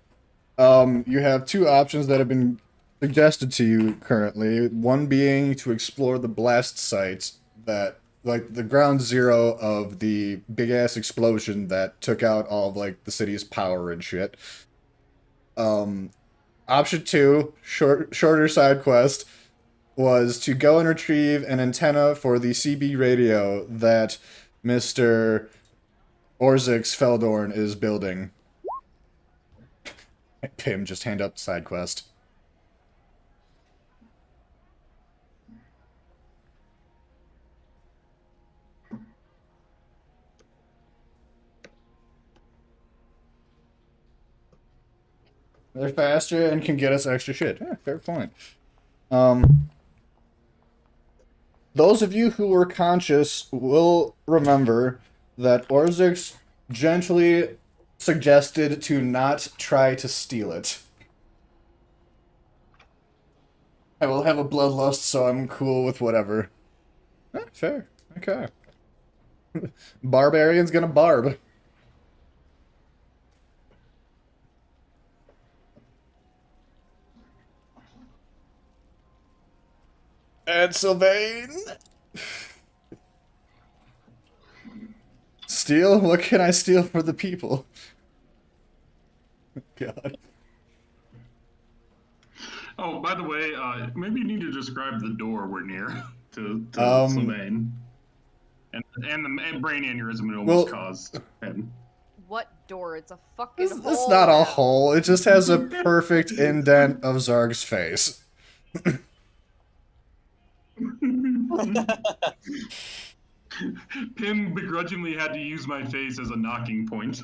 You have two options that have been suggested to you currently. One being to explore the blast sites that, like, the ground zero of the big-ass explosion that took out all of, like, the city's power and shit. Option 2, shorter side quest, was to go and retrieve an antenna for the CB radio that Mr. Orzix Feldorn is building. Pim, just hand up the side quest. They're faster and can get us extra shit. Yeah, fair point. Those of you who were conscious will remember that Orzix gently suggested to not try to steal it. I will have a bloodlust, so I'm cool with whatever. Fair. Okay. Barbarian's gonna barb. And Sylvain. Steal? What can I steal for the people? God. Oh, by the way, maybe you need to describe the door we're near to Sylvain. And the brain aneurysm it almost caused him. What door? It's a fucking hole. It's not a hole. It just has a perfect indent of Zarg's face. Pim begrudgingly had to use my face as a knocking point.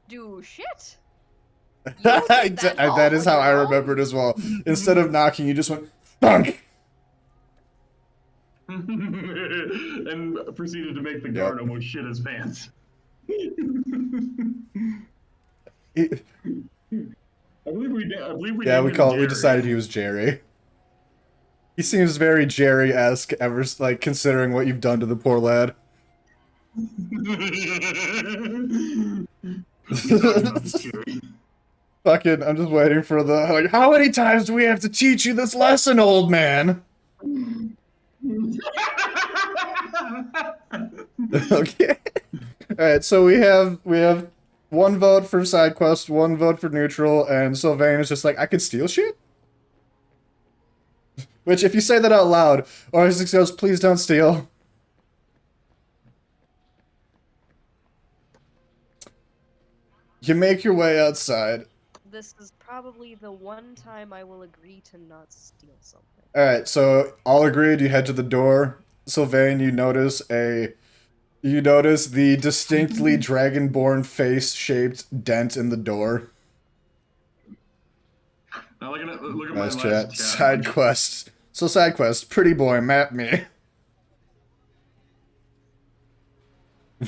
Do shit. That is how I remembered as well. Instead of knocking, you just went thunk. And proceeded to make the guard almost shit his pants. I believe we we decided he was Jerry. He seems very Jerry-esque, ever like considering what you've done to the poor lad. Fucking, I'm just waiting for the like. How many times do we have to teach you this lesson, old man? Okay. All right. So we have one vote for side quest, one vote for neutral, and Sylvain is just like, I can steal shit. Which, if you say that out loud, Orzix goes, please don't steal. You make your way outside. This is probably the one time I will agree to not steal something. Alright, so all agreed, you head to the door. Sylvain, you notice the distinctly dragonborn face-shaped dent in the door. Now look at nice my chat. chat. Side quests. So side quest, pretty boy, map me.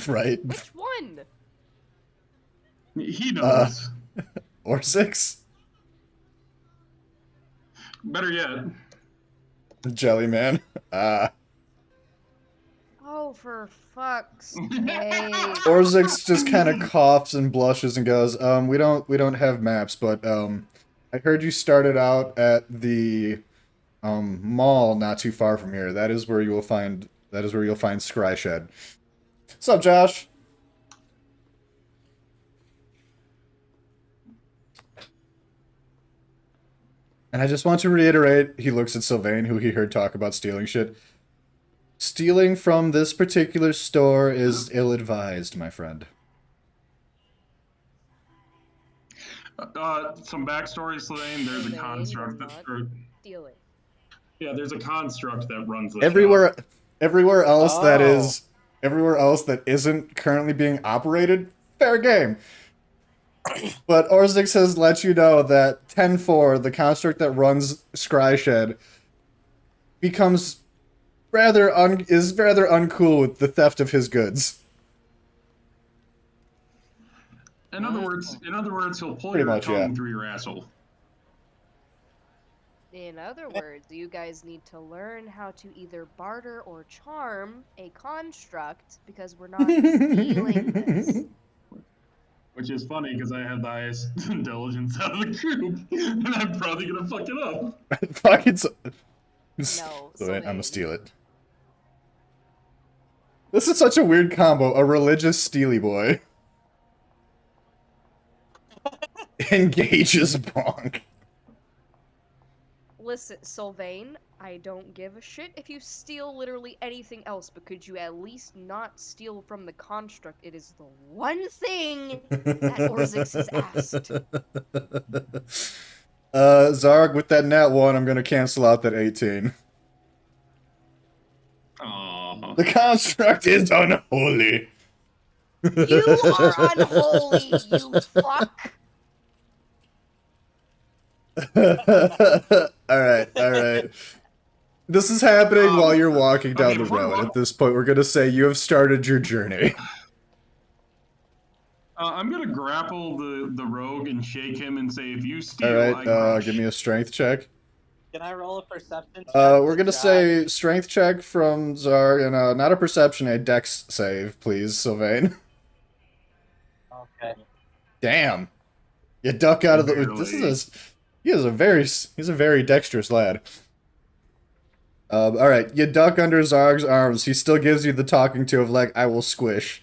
Right. Which one? He knows. Orzix? Better yet. Jellyman. Oh, for fuck's sake. Orzix just kind of coughs and blushes and goes, we don't have maps, but I heard you started out at the mall not too far from here. That is where you'll find Scry Shed. What's up, Josh? And I just want to reiterate, he looks at Sylvain, who he heard talk about stealing shit. Stealing from this particular store is ill-advised, my friend. Some backstory, Sylvain. There's a construct that... Stealing. Yeah, there's a construct that runs the everywhere else that isn't currently being operated, fair game. But Orzix has let you know that 10-4, the construct that runs Scry Shed, becomes rather uncool with the theft of his goods. In other words, he'll pull Pretty your much, tongue yeah. through your asshole. In other words, you guys need to learn how to either barter or charm a construct, because we're not stealing this. Which is funny, because I have the highest intelligence out of the group, and I'm probably gonna fuck it up. Fucking No, so I'm gonna steal it. Sylvain. This is such a weird combo. A religious steely boy engages Bonk. Listen, Sylvain, I don't give a shit if you steal literally anything else, but could you at least not steal from the construct? It is the one thing that Orzix has asked. Zarg, with that nat 1, I'm gonna cancel out that 18. Aww. The construct is unholy. You are unholy, you fuck! Alright. This is happening while you're walking down the road. At this point, we're gonna say you have started your journey. I'm gonna grapple the rogue and shake him and say, if you steal, All I right, crush. give me a strength check. Can I roll a perception check? We're gonna Josh? say strength check from Zarg, and not a perception, a dex save, please, Sylvain. Okay. Damn, you duck out of the. Barely. He's a very dexterous lad. All right, you duck under Zarg's arms. He still gives you the talking to of like, I will squish.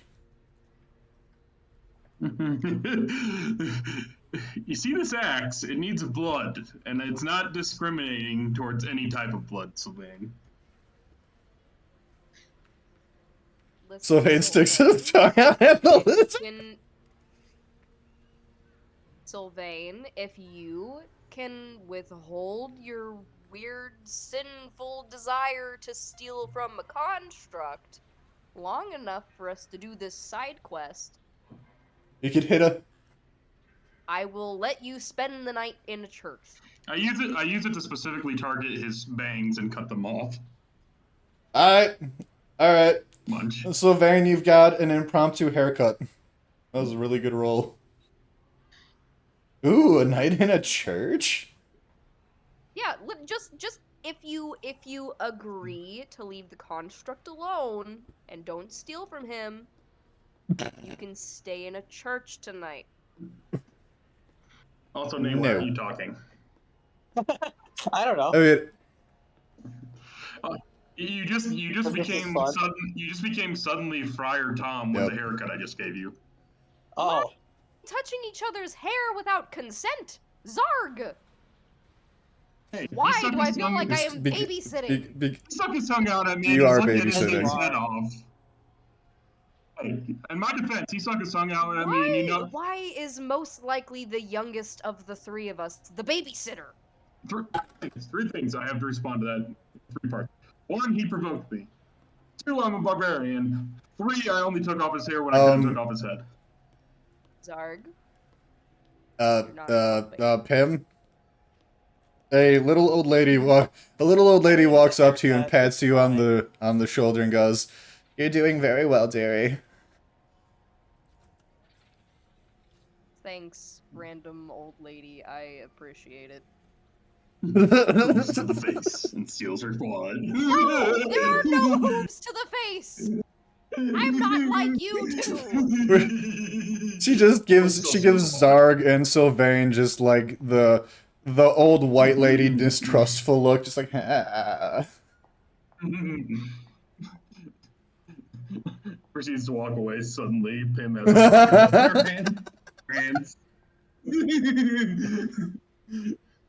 You see this axe? It needs blood, and it's not discriminating towards any type of blood, Sylvain. Sylvain sticks his tongue out and Sylvain, if you can withhold your weird, sinful desire to steal from a construct long enough for us to do this side quest, You could hit a. I will let you spend the night in a church. I use it to specifically target his bangs and cut them off. All right. Munch. Sylvain, you've got an impromptu haircut. That was a really good roll. Ooh, a night in a church? Yeah, just if you agree to leave the construct alone and don't steal from him, you can stay in a church tonight. Also, name, why are you talking? I don't know. I mean, You just became suddenly Friar Tom with the haircut I just gave you. Oh. Touching each other's hair without consent, Zarg. Hey, Why do I feel like I am babysitting? He stuck his tongue out at me. You are Getting his babysitting. head off. Hey, in my defense, he stuck his tongue out at me, and you know. Why is most likely the youngest of the three of us the babysitter? Three things I have to respond to that. Three parts. One, he provoked me. Two, I'm a barbarian. Three, I only took off his hair when I could have took off his head. Zarg. Pim. A little old lady walks up to you and pats you on the shoulder and goes, "You're doing very well, dearie." Thanks, random old lady. I appreciate it. Hooves to the face and seals her blood. No, there are no hooves to the face. I'm not like you two. She gives Zarg and Sylvain just like the old white lady distrustful look, just like Proceeds to walk away suddenly. Pim has a hands.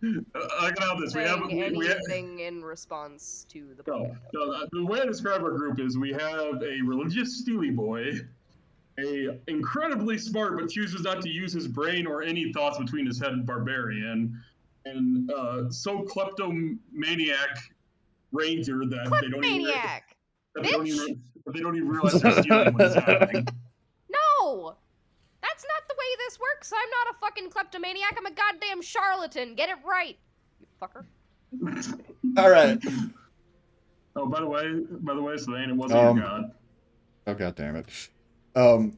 I can have this. We have anything in response to the point. No, the way I describe our group is we have a religious steely boy, a incredibly smart but chooses not to use his brain or any thoughts between his head and barbarian, and so kleptomaniac ranger that they don't even realize they're stealing when it's happening. No! That's not the way this works. I'm not a fucking kleptomaniac. I'm a goddamn charlatan. Get it right, you fucker. All right. Oh, by the way, Sylvain, it wasn't your god. Oh, god damn it. Now,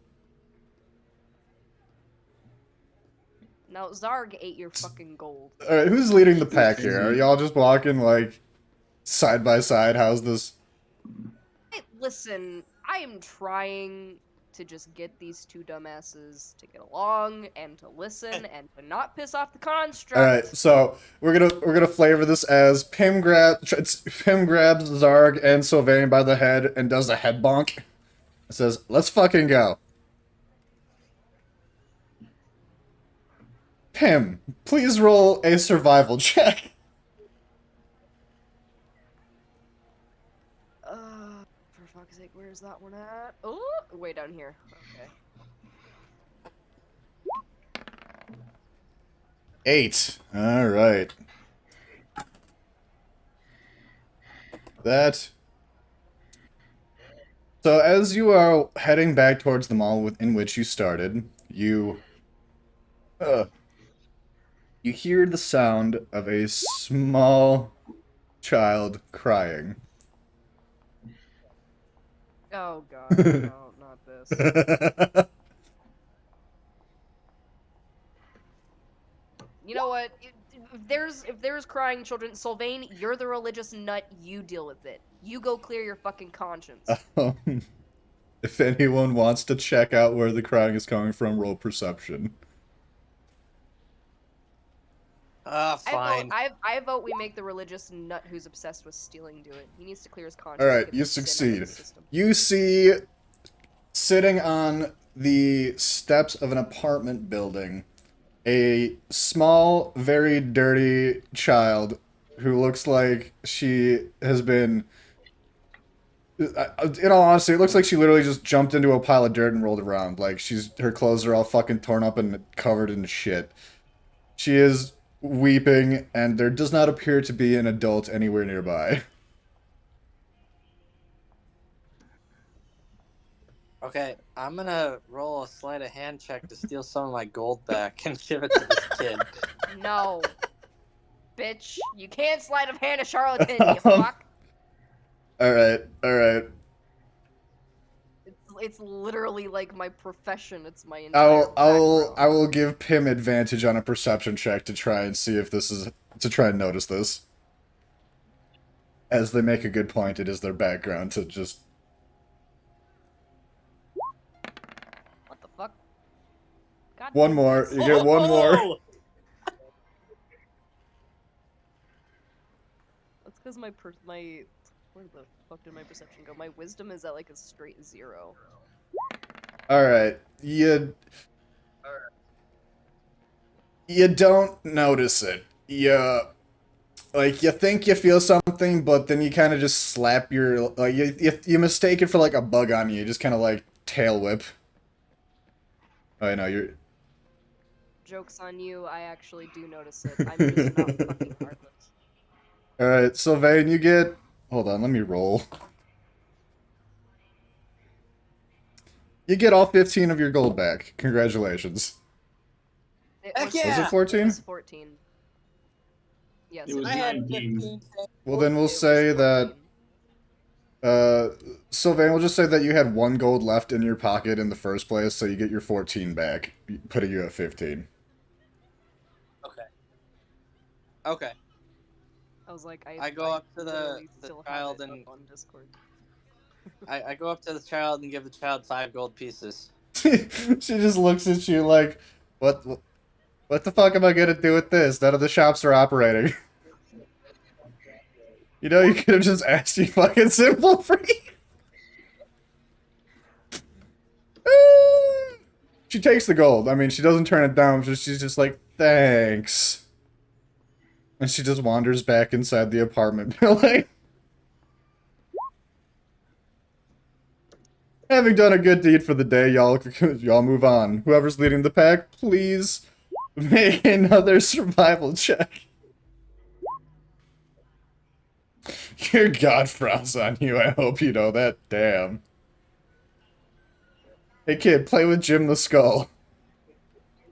Zarg ate your fucking gold. All right, who's leading the pack here? Are y'all just walking like side by side? How's this? Hey, listen, I am trying to just get these two dumbasses to get along and to listen and to not piss off the construct. All right, so we're gonna flavor this as Pim grabs Zarg and Sylvain by the head and does a head bonk. It says, "Let's fucking go." Pim, please roll a survival check. For fuck's sake, where's that one at? Oh, way down here. Okay. 8. All right. That. So as you are heading back towards the mall in which you started, you hear the sound of a small child crying. Oh god, no, not this. You know what? If there's crying children, Sylvain, you're the religious nut. You deal with it. You go clear your fucking conscience. If anyone wants to check out where the crying is coming from, roll perception. Fine. I vote we make the religious nut who's obsessed with stealing do it. He needs to clear his conscience. Alright, get you the sin out of succeed. the system. You see, sitting on the steps of an apartment building, a small, very dirty child who looks like she has been... In all honesty, it looks like she literally just jumped into a pile of dirt and rolled around. Like, her clothes are all fucking torn up and covered in shit. She is weeping, and there does not appear to be an adult anywhere nearby. Okay, I'm gonna roll a sleight of hand check to steal some of my gold back and give it to this kid. No. Bitch, you can't sleight of hand a charlatan, you fuck. Alright. It's literally like my profession. It's my entire background. I will give Pim advantage on a perception check to try and see if this is to try and notice this. As they make a good point, it is their background to just. What the fuck? God One damn more. this. You get one more. That's because where the fuck did my perception go? My wisdom is at like a straight 0. Alright. You don't notice it. You think you feel something, but then you kind of just slap your, like, you mistake it for like a bug on you. You just kind of like tail whip. Oh, no, you're. Joke's on you, I actually do notice it. I'm just not fucking heartless. Alright, Sylvain, you get. Hold on, let me roll. You get all 15 of your gold back. Congratulations. Heck yeah! Was it It 14? was 14. Yes. It was I had 19. 15. Well, then we'll It was say that. 14. Sylvain, we'll just say that you had 1 gold left in your pocket in the first place, so you get your 14 back, putting you at 15. Okay. I was like, I go up to the literally still have child it and- up on Discord. I go up to the child and give the child 5 gold pieces. She just looks at you like, what the fuck am I gonna do with this? None of the shops are operating. You know, you could have just asked you fucking simple free. She takes the gold. I mean, she doesn't turn it down. She's just like, thanks. And she just wanders back inside the apartment building. Having done a good deed for the day, y'all move on. Whoever's leading the pack, please make another survival check. Your god frowns on you, I hope you know that. Damn. Hey kid, play with Jim the Skull.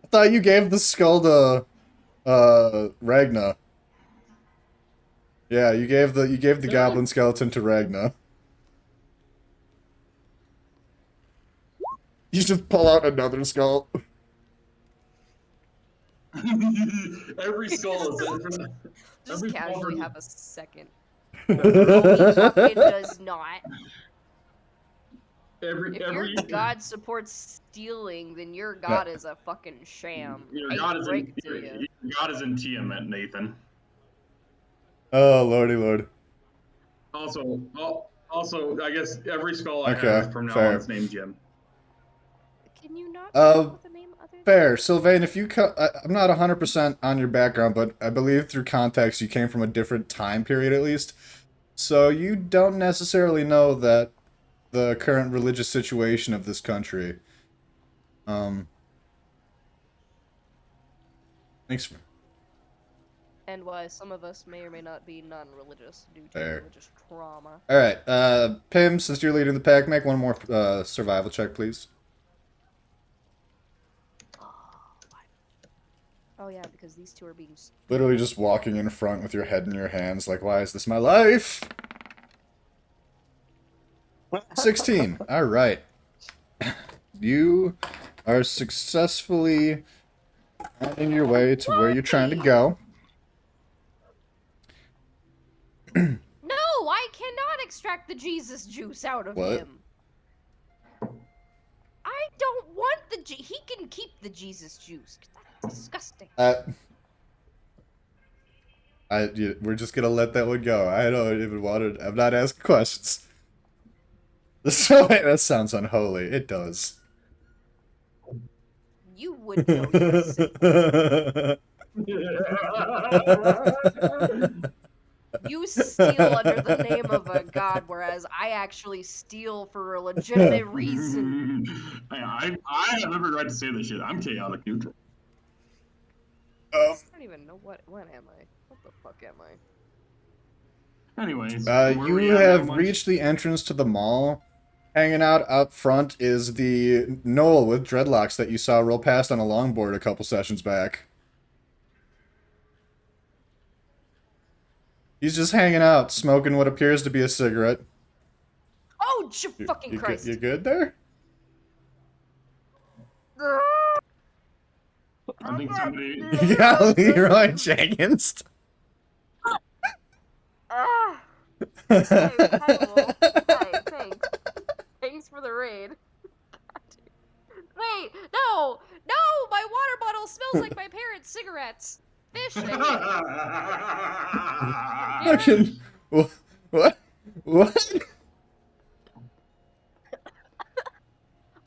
I thought you gave the skull to Ragna. Yeah, you gave the goblin skeleton to Ragna. You just pull out another skull. Every skull is different. Just Every casually property- have a second. No, he fucking does not. Every If your god supports stealing, then your god is a fucking sham. your Hate god to is break in it to you. your god is in Tiamat, Nathan. Oh, lordy lord. Also, I guess every skull I Okay, have from now fair. on is named Jim. Can you not Uh, come up with a name other than Fair. Sylvain, if you I'm not 100% on your background, but I believe through context you came from a different time period at least. So you don't necessarily know that the current religious situation of this country. Thanks for... and why some of us may or may not be non-religious due to Fair. religious trauma. Alright, Pim, since you're leading the pack, make one more survival check, please. Oh yeah, because these two are being Literally just walking in front with your head in your hands, like, why is this my life? 16. Alright. You are successfully Finding your way to where you're trying to go. No, I cannot extract the Jesus juice out of What? him. I don't want the he can keep the Jesus juice. That's disgusting. We're just gonna let that one go. I don't even want to. I'm not asking questions. So that sounds unholy. It does. You would know you're sick. You steal under the name of a god, whereas I actually steal for a legitimate reason. I have every right to say this shit. I'm chaotic neutral. I don't even know when am I? What the fuck am I? Anyways, you have reached the entrance to the mall. Hanging out up front is the Noel with dreadlocks that you saw roll past on a longboard a couple sessions back. He's just hanging out, smoking what appears to be a cigarette. Oh, fucking Christ! You good there? I think somebody. Yeah, Leroy Jenkins. Hey, thanks. Thanks for the raid. Wait, no! No! My water bottle smells like my parents' cigarettes! Fish! Fucking... What? What?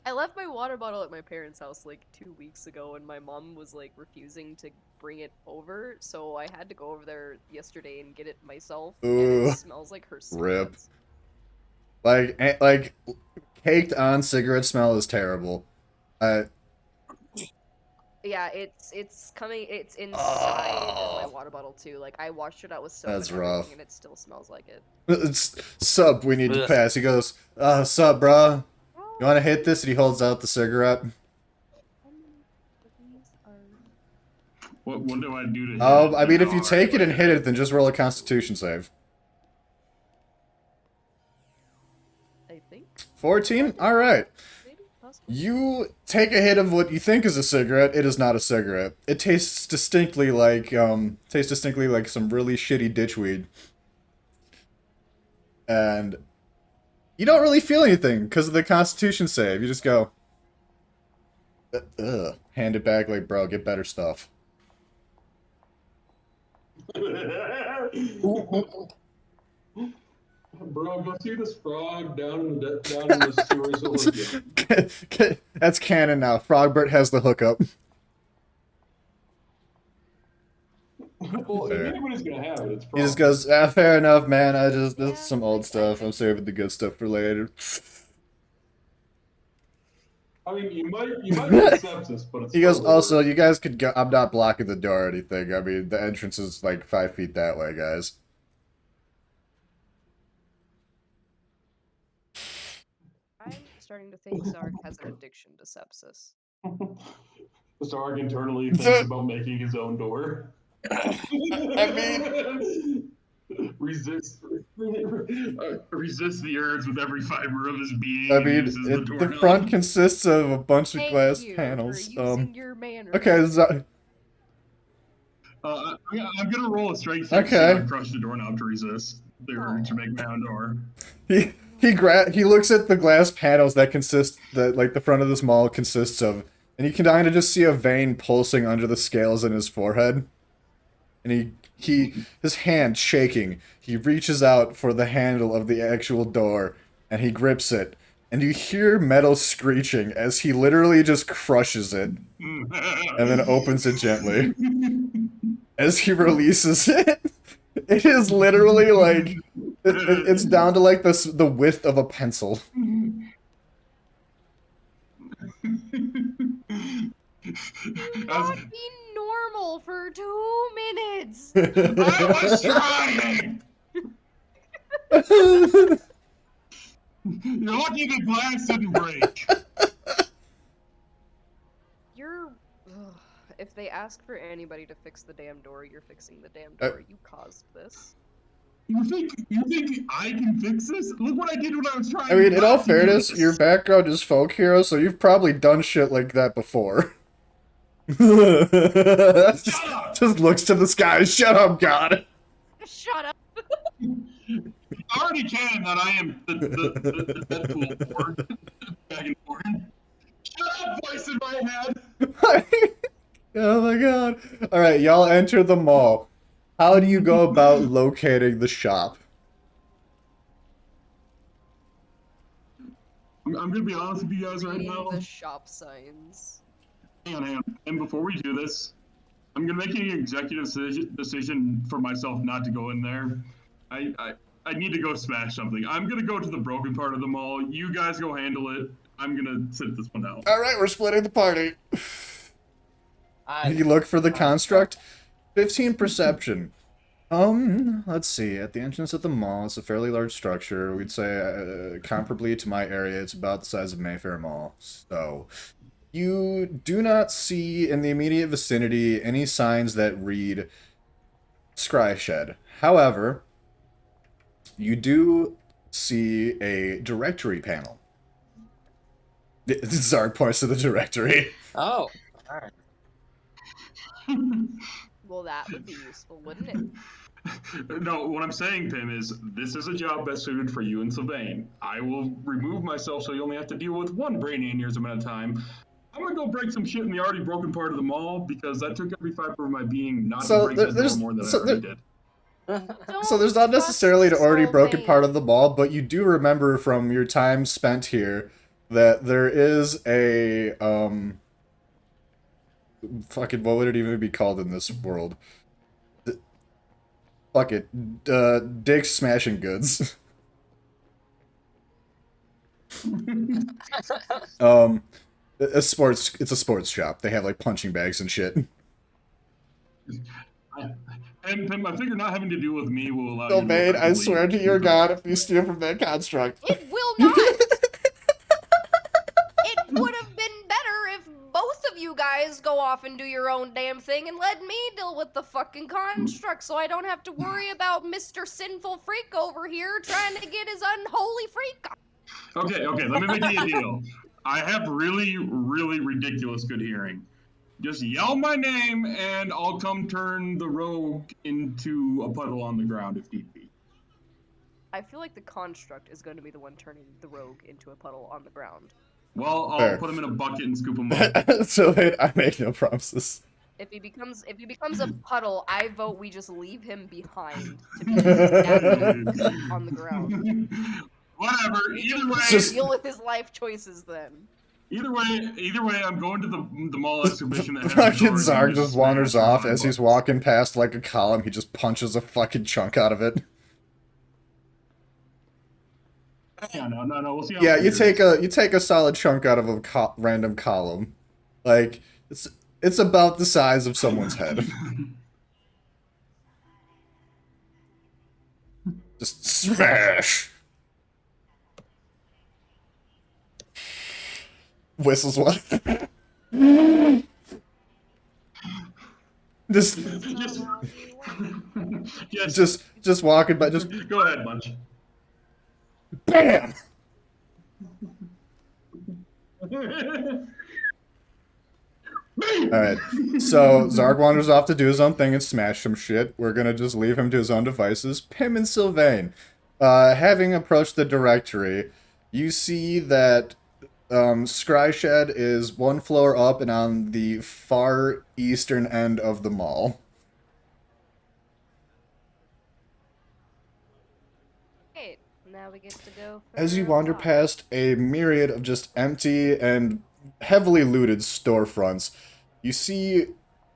I left my water bottle at my parents' house like 2 weeks ago, and my mom was like refusing to bring it over, so I had to go over there yesterday and get it myself. Ooh. And it smells like her cigarettes. Rip. Like, caked on cigarette smell is terrible. Yeah, it's inside my water bottle too. Like I washed it out with soap. That's and everything, rough. And it still smells like it. It's sub, we need to pass. He goes, sup, bro? You want to hit this? And he holds out the cigarette. What do I do to hit Oh, it? I mean, if you take it and hit it, then just roll a Constitution save. I think. 14? Alright. Maybe? Possible. You take a hit of what you think is a cigarette. It is not a cigarette. It tastes distinctly like some really shitty ditchweed. And you don't really feel anything because of the Constitution save. You just go, ugh. Hand it back like, bro, get better stuff. Bro, go see this frog down in the sewers. That's canon now. Frogbert has the hookup. Well, if anybody's gonna have it, it's He just goes, fair enough, man. This is some old stuff. I'm saving the good stuff for later. I mean, you might get sepsis, but it's. He goes, also, you guys could go. I'm not blocking the door or anything. I mean, the entrance is like 5 feet that way, guys. I'm starting to think Zarg has an addiction to sepsis. Zarg internally thinks about making his own door. I mean, resist the urge with every fiber of his being. I mean, the front consists of a bunch of glass panels. Your manner. Okay, I'm gonna roll a strength. Okay. Crush the doorknob to resist the urge to make my own door. He looks at the glass panels that the front of this mall consists of, and you can kind of just see a vein pulsing under the scales in his forehead. And his hand shaking, he reaches out for the handle of the actual door, and he grips it. And you hear metal screeching as he literally just crushes it, and then opens it gently. As he releases it, it is literally like, it's down to like the width of a pencil. Not be normal for 2 minutes. I was trying. You're lucky the glass didn't break. If they ask for anybody to fix the damn door, you're fixing the damn door. You caused this. You think I can fix this? Look what I did when I was trying. I mean, in all not to do fairness, this. your background is folk hero, so you've probably done shit like that before. just looks to the sky. Shut up, God. Shut up. I already can that I am the Deadpool born. Dragonborn. Shut up, voice in my head! Oh my god. Alright, y'all enter the mall. How do you go about locating the shop? I'm gonna be honest with you guys right Reading now. the shop signs. Hang on. And before we do this, I'm gonna make an executive decision for myself not to go in there. I need to go smash something. I'm gonna go to the broken part of the mall. You guys go handle it. I'm gonna sit this one out. Alright, we're splitting the party. You look for the construct. 15 perception. Let's see. At the entrance of the mall, it's a fairly large structure. We'd say, comparably to my area, it's about the size of Mayfair Mall. So, you do not see in the immediate vicinity any signs that read Scry Shed. However, you do see a directory panel. Zarg points to the directory. Oh, alright. Well, that would be useful, wouldn't it? No, what I'm saying, Pim, is this is a job best suited for you and Sylvain. I will remove myself so you only have to deal with one brain aneurysm at a time. I'm gonna go break some shit in the already broken part of the mall because that took every fiber of my being not to break this door more than I already did. So there's not necessarily an already broken Sylvain. part of the mall, but you do remember from your time spent here that there is a, fucking, what would it even be called in this world? Fuck it, Dick's Smashing Goods. It's a sports shop. They have, like, punching bags and shit. And Pim, I figure not having to deal with me will allow So, you mate, to I swear to your god if you steal from that construct. It will not! It would have been better if both of you guys go off and do your own damn thing and let me deal with the fucking construct so I don't have to worry about Mr. Sinful Freak over here trying to get his unholy freak on. Okay, let me make you a deal. I have really, really ridiculous good hearing. Just yell my name and I'll come turn the rogue into a puddle on the ground if need be. I feel like the construct is going to be the one turning the rogue into a puddle on the ground. Well, I'll Fair. put him in a bucket and scoop him up. So, mate, I make no promises. If he becomes a puddle, I vote we just leave him behind to be stagnant on the ground. Whatever. Either way, Just- Deal with his life choices then. Either way, I'm going to the mall exhibition that has Fucking doors Zarg and just wanders smash off them as on he's buckets. walking past like a column. He just punches a fucking chunk out of it. Yeah, no. We'll see how Yeah, it you goes. take a solid chunk out of a random column. Like it's about the size of someone's head. Just smash. Whistles one. just just walking by, just Go ahead, Munch. bam. Alright, so Zarg wanders off to do his own thing and smash some shit. We're gonna just leave him to his own devices. Pim and Sylvain, having approached the directory, you see that Scry Shed is one floor up and on the far eastern end of the mall. Great. Now we get to go. As you for a wander walk. past a myriad of just empty and heavily looted storefronts, you see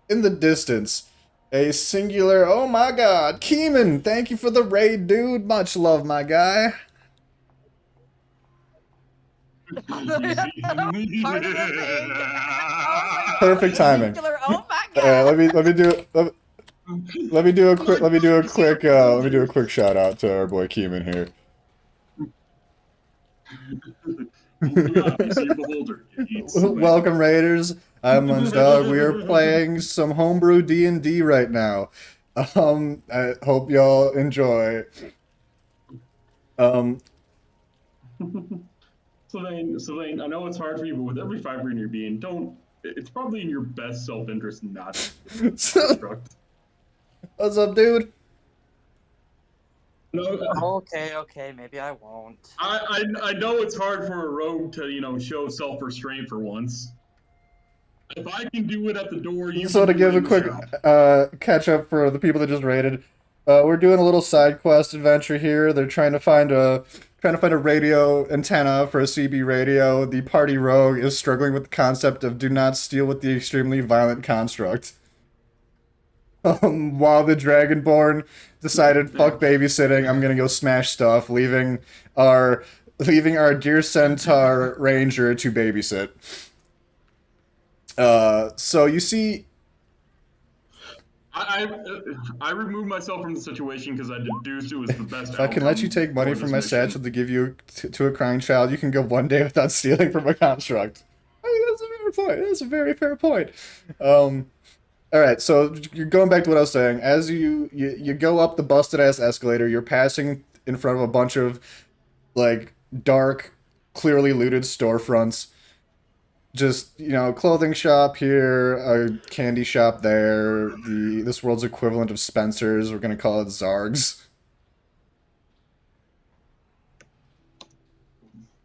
in the distance a singular, oh my god, Keeman, thank you for the raid, dude. Much love, my guy. Part of the thing. Perfect timing. Singular, oh my god. Let me do a quick shout out to our boy Keeman here. You see your beholder. It's- Welcome, Raiders. I'm Munch-Dawg. We are playing some homebrew D&D right now. I hope y'all enjoy. Sylvain, I know it's hard for you, but with every fiber in your being, don't it's probably in your best self-interest not to What's construct. up, dude? No, Okay, maybe I won't. I know it's hard for a rogue to show self-restraint for once. If I can do it at the door, you So can to do give it a in the quick shop. catch up for the people that just raided, we're doing a little side quest adventure here. They're trying to find a radio antenna for a CB radio. The party rogue is struggling with the concept of do not steal with the extremely violent construct. While the Dragonborn decided fuck babysitting, I'm gonna go smash stuff, leaving our dear centaur ranger to babysit. So you see, I removed myself from the situation because I deduced it was the best if I can let you outcome take money for from this my mission. satchel to give you to a crying child, you can go one day without stealing from a construct. I mean, that's a fair point. That's a very fair point. All right, so you're going back to what I was saying. As you go up the busted ass escalator, you're passing in front of a bunch of like dark, clearly looted storefronts. Just clothing shop here, a candy shop there. This world's equivalent of Spencer's. We're gonna call it Zarg's.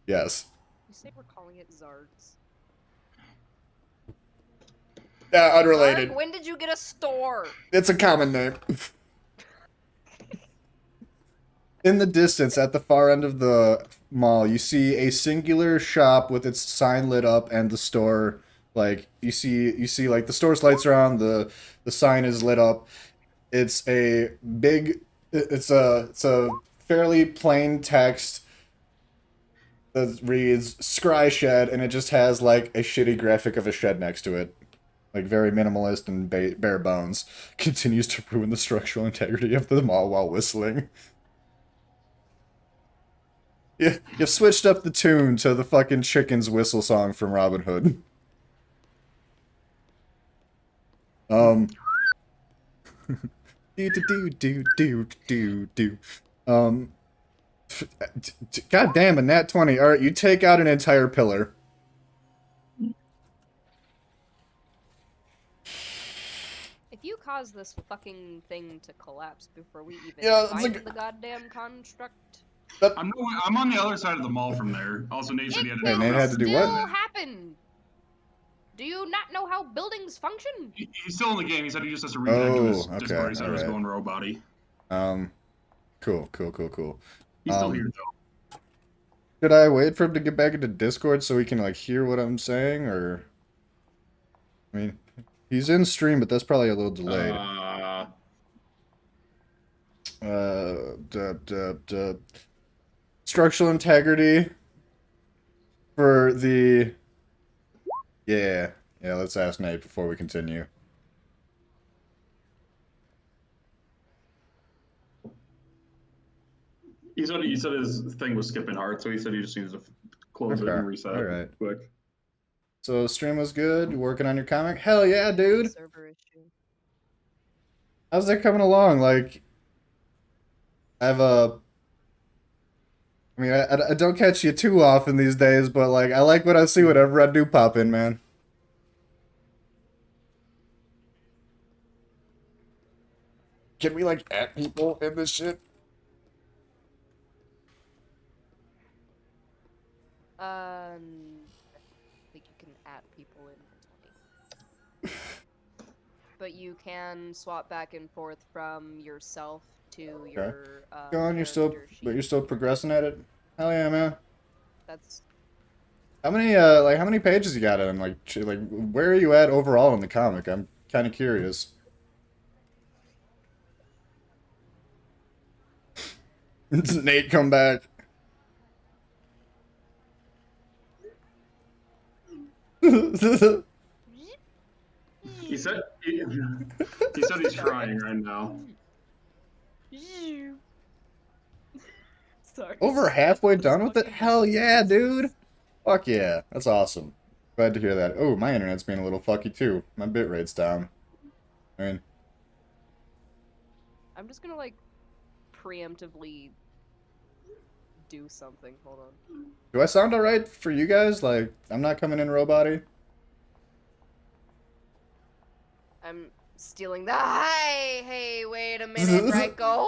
Yes. You say we're calling it Zards. Unrelated. Zarg, when did you get a store? It's a common name. In the distance, at the far end of the mall, you see a singular shop with its sign lit up, and the store, like you see like the store's lights are on, the sign is lit up. It's a fairly plain text that reads "Scry Shed," and it just has like a shitty graphic of a shed next to it. Like very minimalist and bare bones. Continues to ruin the structural integrity of the mall while whistling. Yeah, you've switched up the tune to the fucking chicken's whistle song from Robin Hood. Do. God damn, a nat 20. Alright, you take out an entire pillar. If you cause this fucking thing to collapse before we even Yeah, find the goddamn construct, I'm on the other side of the mall from there. Also, Nate said he had to it Nate will had to do still what? happen. Do you not know how buildings function? He's still in the game. He said he just has to reconnect to his okay, Discord. He said it was alright. going robot-y. Cool. He's still here, though. Should I wait for him to get back into Discord so he can, like, hear what I'm saying, or... I mean, he's in stream, but that's probably a little delayed. Structural integrity for the... Yeah, let's ask Nate before we continue. He said his thing was skipping hard, so he said he just needs to close it and reset it quick. So stream was good. You working on your comic? Hell yeah, dude. Server issue. How's that coming along? Like, I mean, I don't catch you too often these days, but like, I like what I see whenever I do pop in, man. Can we like add people in this shit? I think you can add people in. But you can swap back and forth from yourself to your Go on, you're still progressing at it. Hell yeah, man. That's how many pages you got in? Like where are you at overall in the comic? I'm kind of curious. Nate, come back. He said he's trying right now. Sorry. Over halfway done with it? Hell yeah, dude. Fuck yeah. That's awesome. Glad to hear that. Oh, my internet's being a little fucky too. My bitrate's down. I mean, I'm just gonna like preemptively do something. Hold on. do I sound alright for you guys? Like, I'm not coming in robot-y? I'm stealing the. Hi! Hey, wait a minute, Ryko.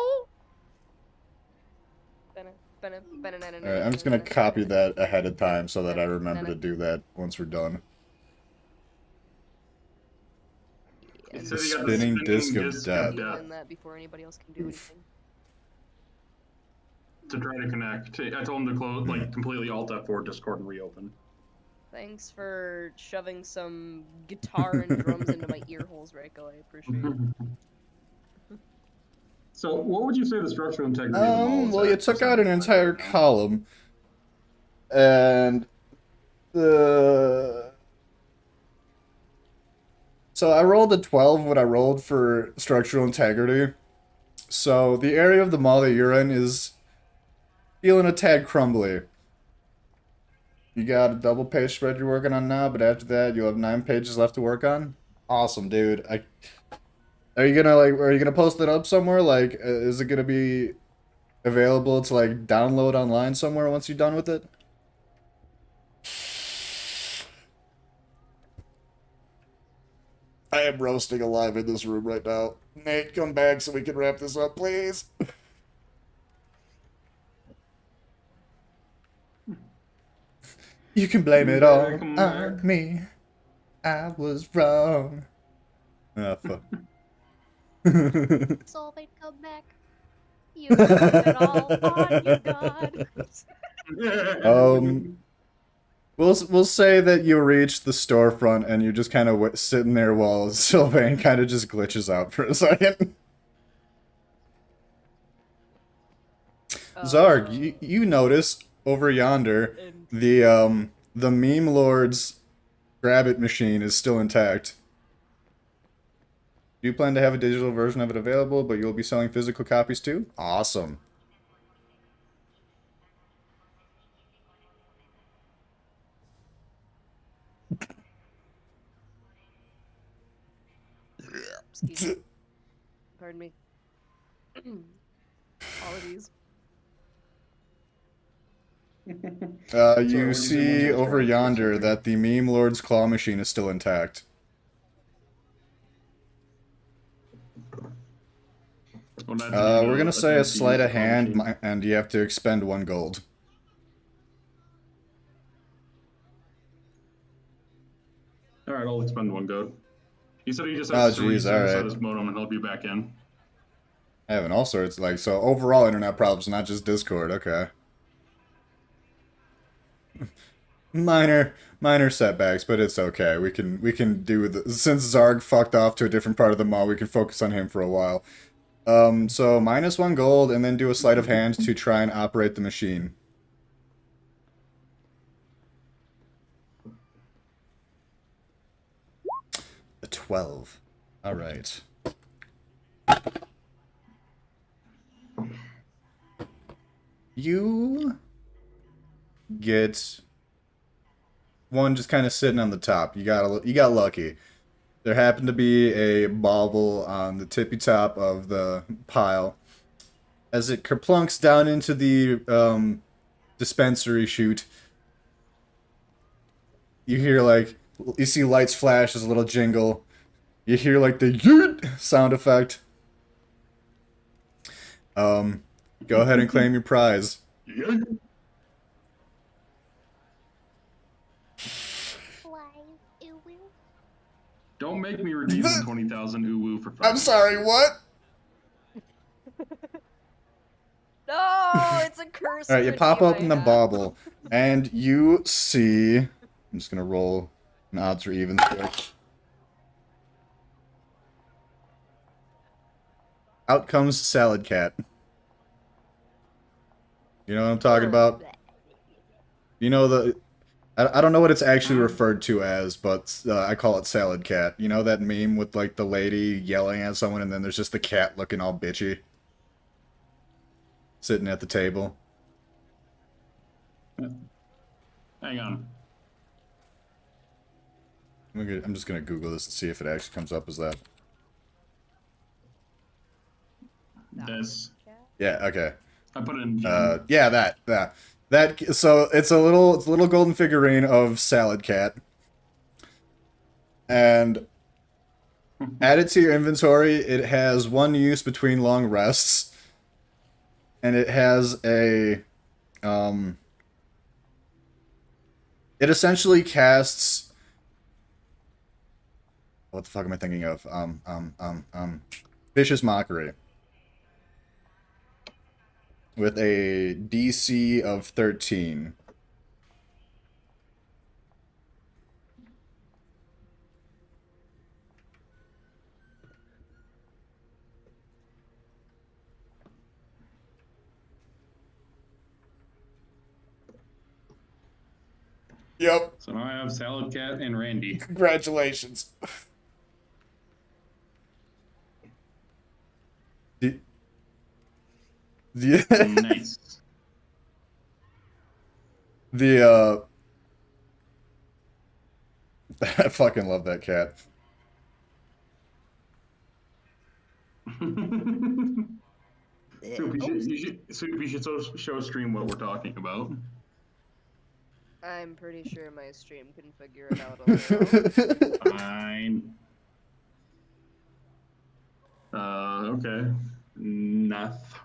Alright, I'm just gonna copy that ahead of time so that I remember to do that once we're done. He And said he got Spinning the disc of deal death. in that before anybody else can do anything. To try to connect. I told him to close, like, completely Alt F4 Discord and reopen. Thanks for shoving some guitar and drums into my ear holes, Reiko. I appreciate it. So, what would you say the structural integrity of the model is? Well, you took out an entire column, and the... So I rolled a 12 when I rolled for structural integrity. So the area of the mall that you're in is feeling a tad crumbly. You got a double page spread you're working on now, but after that you'll have 9 pages left to work on. Awesome, dude. Are you gonna post it up somewhere? Like, is it gonna be available to like download online somewhere once you're done with it? I am roasting alive in this room right now. Nate, come back so we can wrap this up, please. You can blame it all on me. I was wrong. Ah, fuck. Soulmate, come back. You blame it all on your god. We'll say that you reach the storefront and you're just kind of sitting there while Sylvain kind of just glitches out for a second. Zarg, you notice over yonder the meme lord's grab-it machine is still intact. Do you plan to have a digital version of it available, but you'll be selling physical copies too? Awesome. Excuse me. Pardon me. Apologies. You see over yonder that the meme lord's claw machine is still intact. We're gonna say a sleight of hand, and you have to expend 1 gold. Alright, I'll expend 1 gold. He said he just has to reset his modem and he'll be back in. Having all sorts, like, so overall internet problems, not just Discord, okay. minor setbacks, but it's okay. We can do the, since Zarg fucked off to a different part of the mall, we can focus on him for a while. So minus 1 gold, and then do a sleight of hand to try and operate the machine. A 12. Alright. You get 1 just kind of sitting on the top. You got lucky. There happened to be a bauble on the tippy top of the pile. As it kerplunks down into the dispensary chute, you hear you see lights flash as a little jingle. You hear like the yeet sound effect. Go ahead and claim your prize. Don't make me redeem the 20,000 uwu for 5. I'm sorry, what? No, it's a curse. Alright, you pop open the bauble, and you see... I'm just gonna roll an odds or evens quick. Out comes Salad Cat. You know what I'm talking about? You know the... I don't know what it's actually referred to as, but I call it Salad Cat. You know that meme with, like, the lady yelling at someone and then there's just the cat looking all bitchy? Sitting at the table. Hang on. I'm just gonna Google this to see if it actually comes up as that. This. Yeah, okay. I put it in. Yeah, that. So it's a little golden figurine of Salad Cat. And Add it to your inventory. It has one use between long rests. And it has a... It essentially casts... What the fuck am I thinking of? Vicious Mockery. With a DC of 13. Yep. So now I have Salad Cat and Randy. Congratulations. Nice. I fucking love that cat. Soup, you should show stream what we're talking about. I'm pretty sure my stream can figure it out on their own. Fine. Okay. Enough.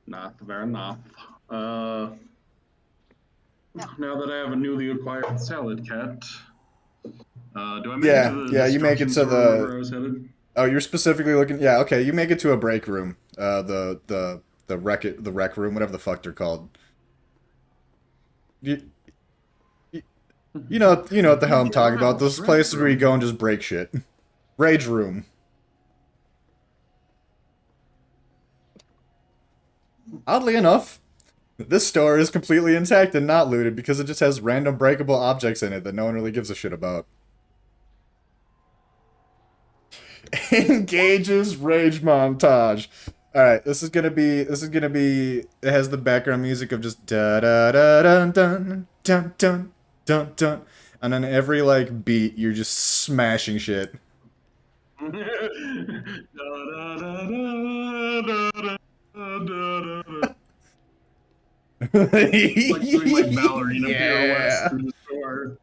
Not very enough. Now that I have a newly acquired Salad Cat, do I make it to the you make it to destruction zone where I the... was headed? Oh, you're specifically looking... Yeah, okay, you make it to a break room. The rec room, whatever the fuck they're called. You know what the hell I'm talking about. Those places where you go and just break shit. Rage room. Oddly enough, this store is completely intact and not looted because it just has random breakable objects in it that no one really gives a shit about. Engages rage montage. Alright, this is gonna be, it has the background music of just da da da dun dun dun dun dun dun, and then every, like, beat, you're just smashing shit. Like doing like ballerina pirouettes Yeah. through the store.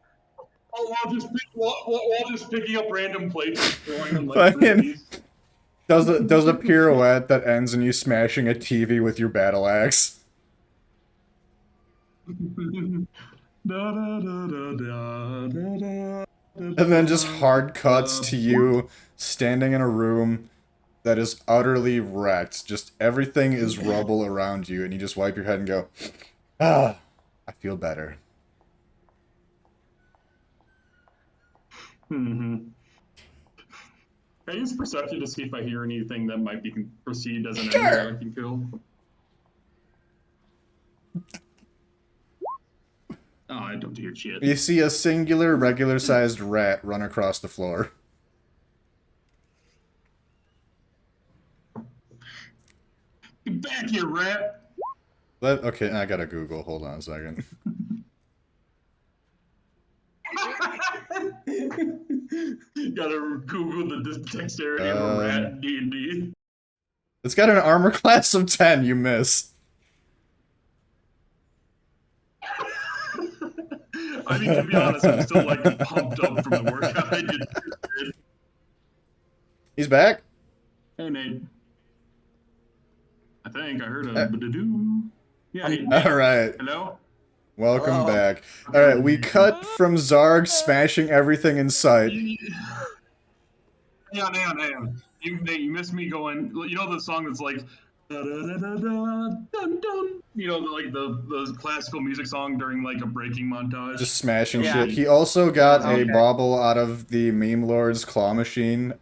Oh, while just picking up random plates and throwing them like Fucking- frisbees. Does a pirouette that ends in you smashing a TV with your battle axe. And then just hard cuts to you standing in a room that is utterly wrecked. Just everything is rubble around you, and you just wipe your head and go, ah, I feel better. Mm-hmm. I use perception to see if I hear anything that might be perceived as an enemy that I can kill. Oh, I don't hear shit. You see a singular, regular-sized rat run across the floor. Get back here, rat! Okay, I gotta Google. Hold on a second. Gotta Google the dexterity of a rat in D&D. It's got an armor class of 10, you miss. I mean, to be honest, I'm still like pumped up from the workout I did. He's back? Hey, Nate. I think I heard a ba-da-doo. Yeah, hey, Alright. hello? Welcome back. Alright, we cut from Zarg smashing everything in sight. Hang on. You missed me going, you know the song that's like, da-da-da-da-da-dun-dun? You know, like the classical music song during like a breaking montage? Just smashing Yeah. shit. He also got a Okay. bauble out of the Meme Lord's claw machine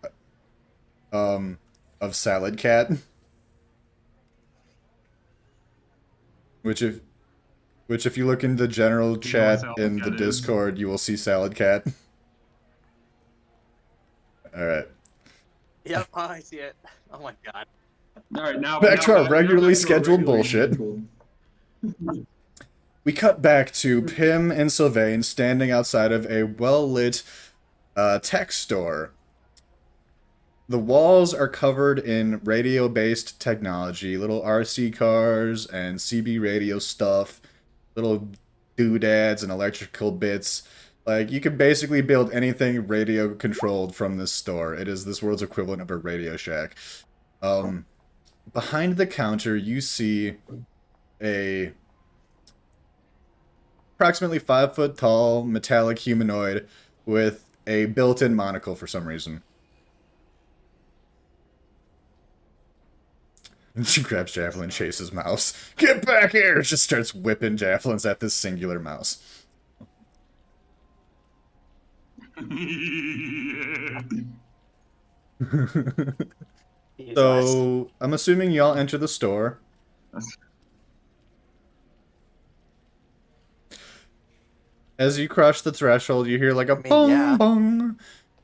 of Salad Cat. Which if you look in the general chat Salad in the Cat is. Discord, you will see Salad Cat. Alright. Yep, I see it. Oh my god. All right, now Back to our regularly back to our scheduled regularly bullshit. scheduled. We cut back to Pim and Sylvain standing outside of a well-lit tech store. The walls are covered in radio-based technology, little RC cars and CB radio stuff, little doodads and electrical bits. Like, you could basically build anything radio controlled from this store. It is this world's equivalent of a Radio Shack. Behind the counter, you see a approximately 5 foot tall metallic humanoid with a built-in monocle for some reason. And she grabs Javelin, chases mouse. Get back here! Just starts whipping javelins at this singular mouse. So, I'm assuming y'all enter the store. As you cross the threshold, you hear like a bong bong.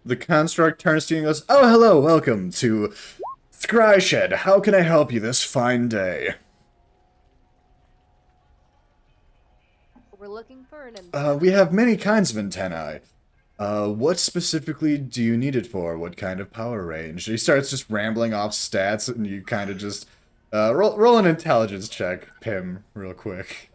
The construct turns to you and goes, "Oh, hello, welcome to Scry Shed. How can I help you this fine day?" We're looking for an antenna. We have many kinds of antennae. What specifically do you need it for? What kind of power range? He starts just rambling off stats, and you kind of just roll an intelligence check, Pim, real quick.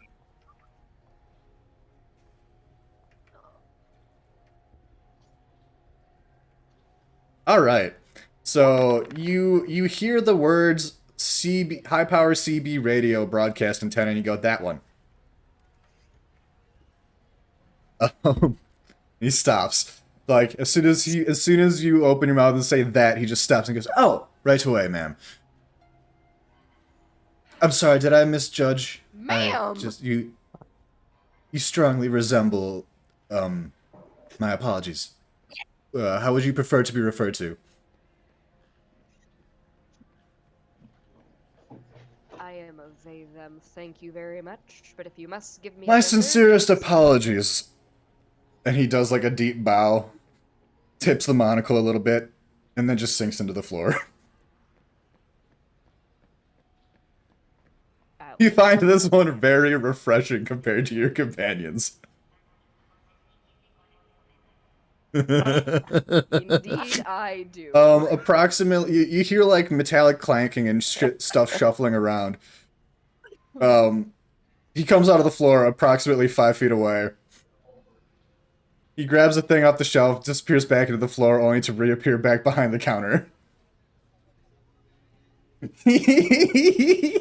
All right. So you hear the words CB, high power CB radio broadcast antenna, and you go, that one. He stops. Like, as soon as you open your mouth and say that, he just stops and goes, "Oh, right away, ma'am. I'm sorry, did I misjudge? Ma'am! You strongly resemble, my apologies. How would you prefer to be referred to?" I am a they, them, thank you very much, but if you must give me My a gender, sincerest it's- apologies. And he does like a deep bow, tips the monocle a little bit, and then just sinks into the floor. Ouch. You find this one very refreshing compared to your companions. Indeed, I do. Approximately, you hear like metallic clanking and stuff shuffling around. He comes out of the floor approximately 5 feet away. He grabs a thing off the shelf, disappears back into the floor, only to reappear back behind the counter.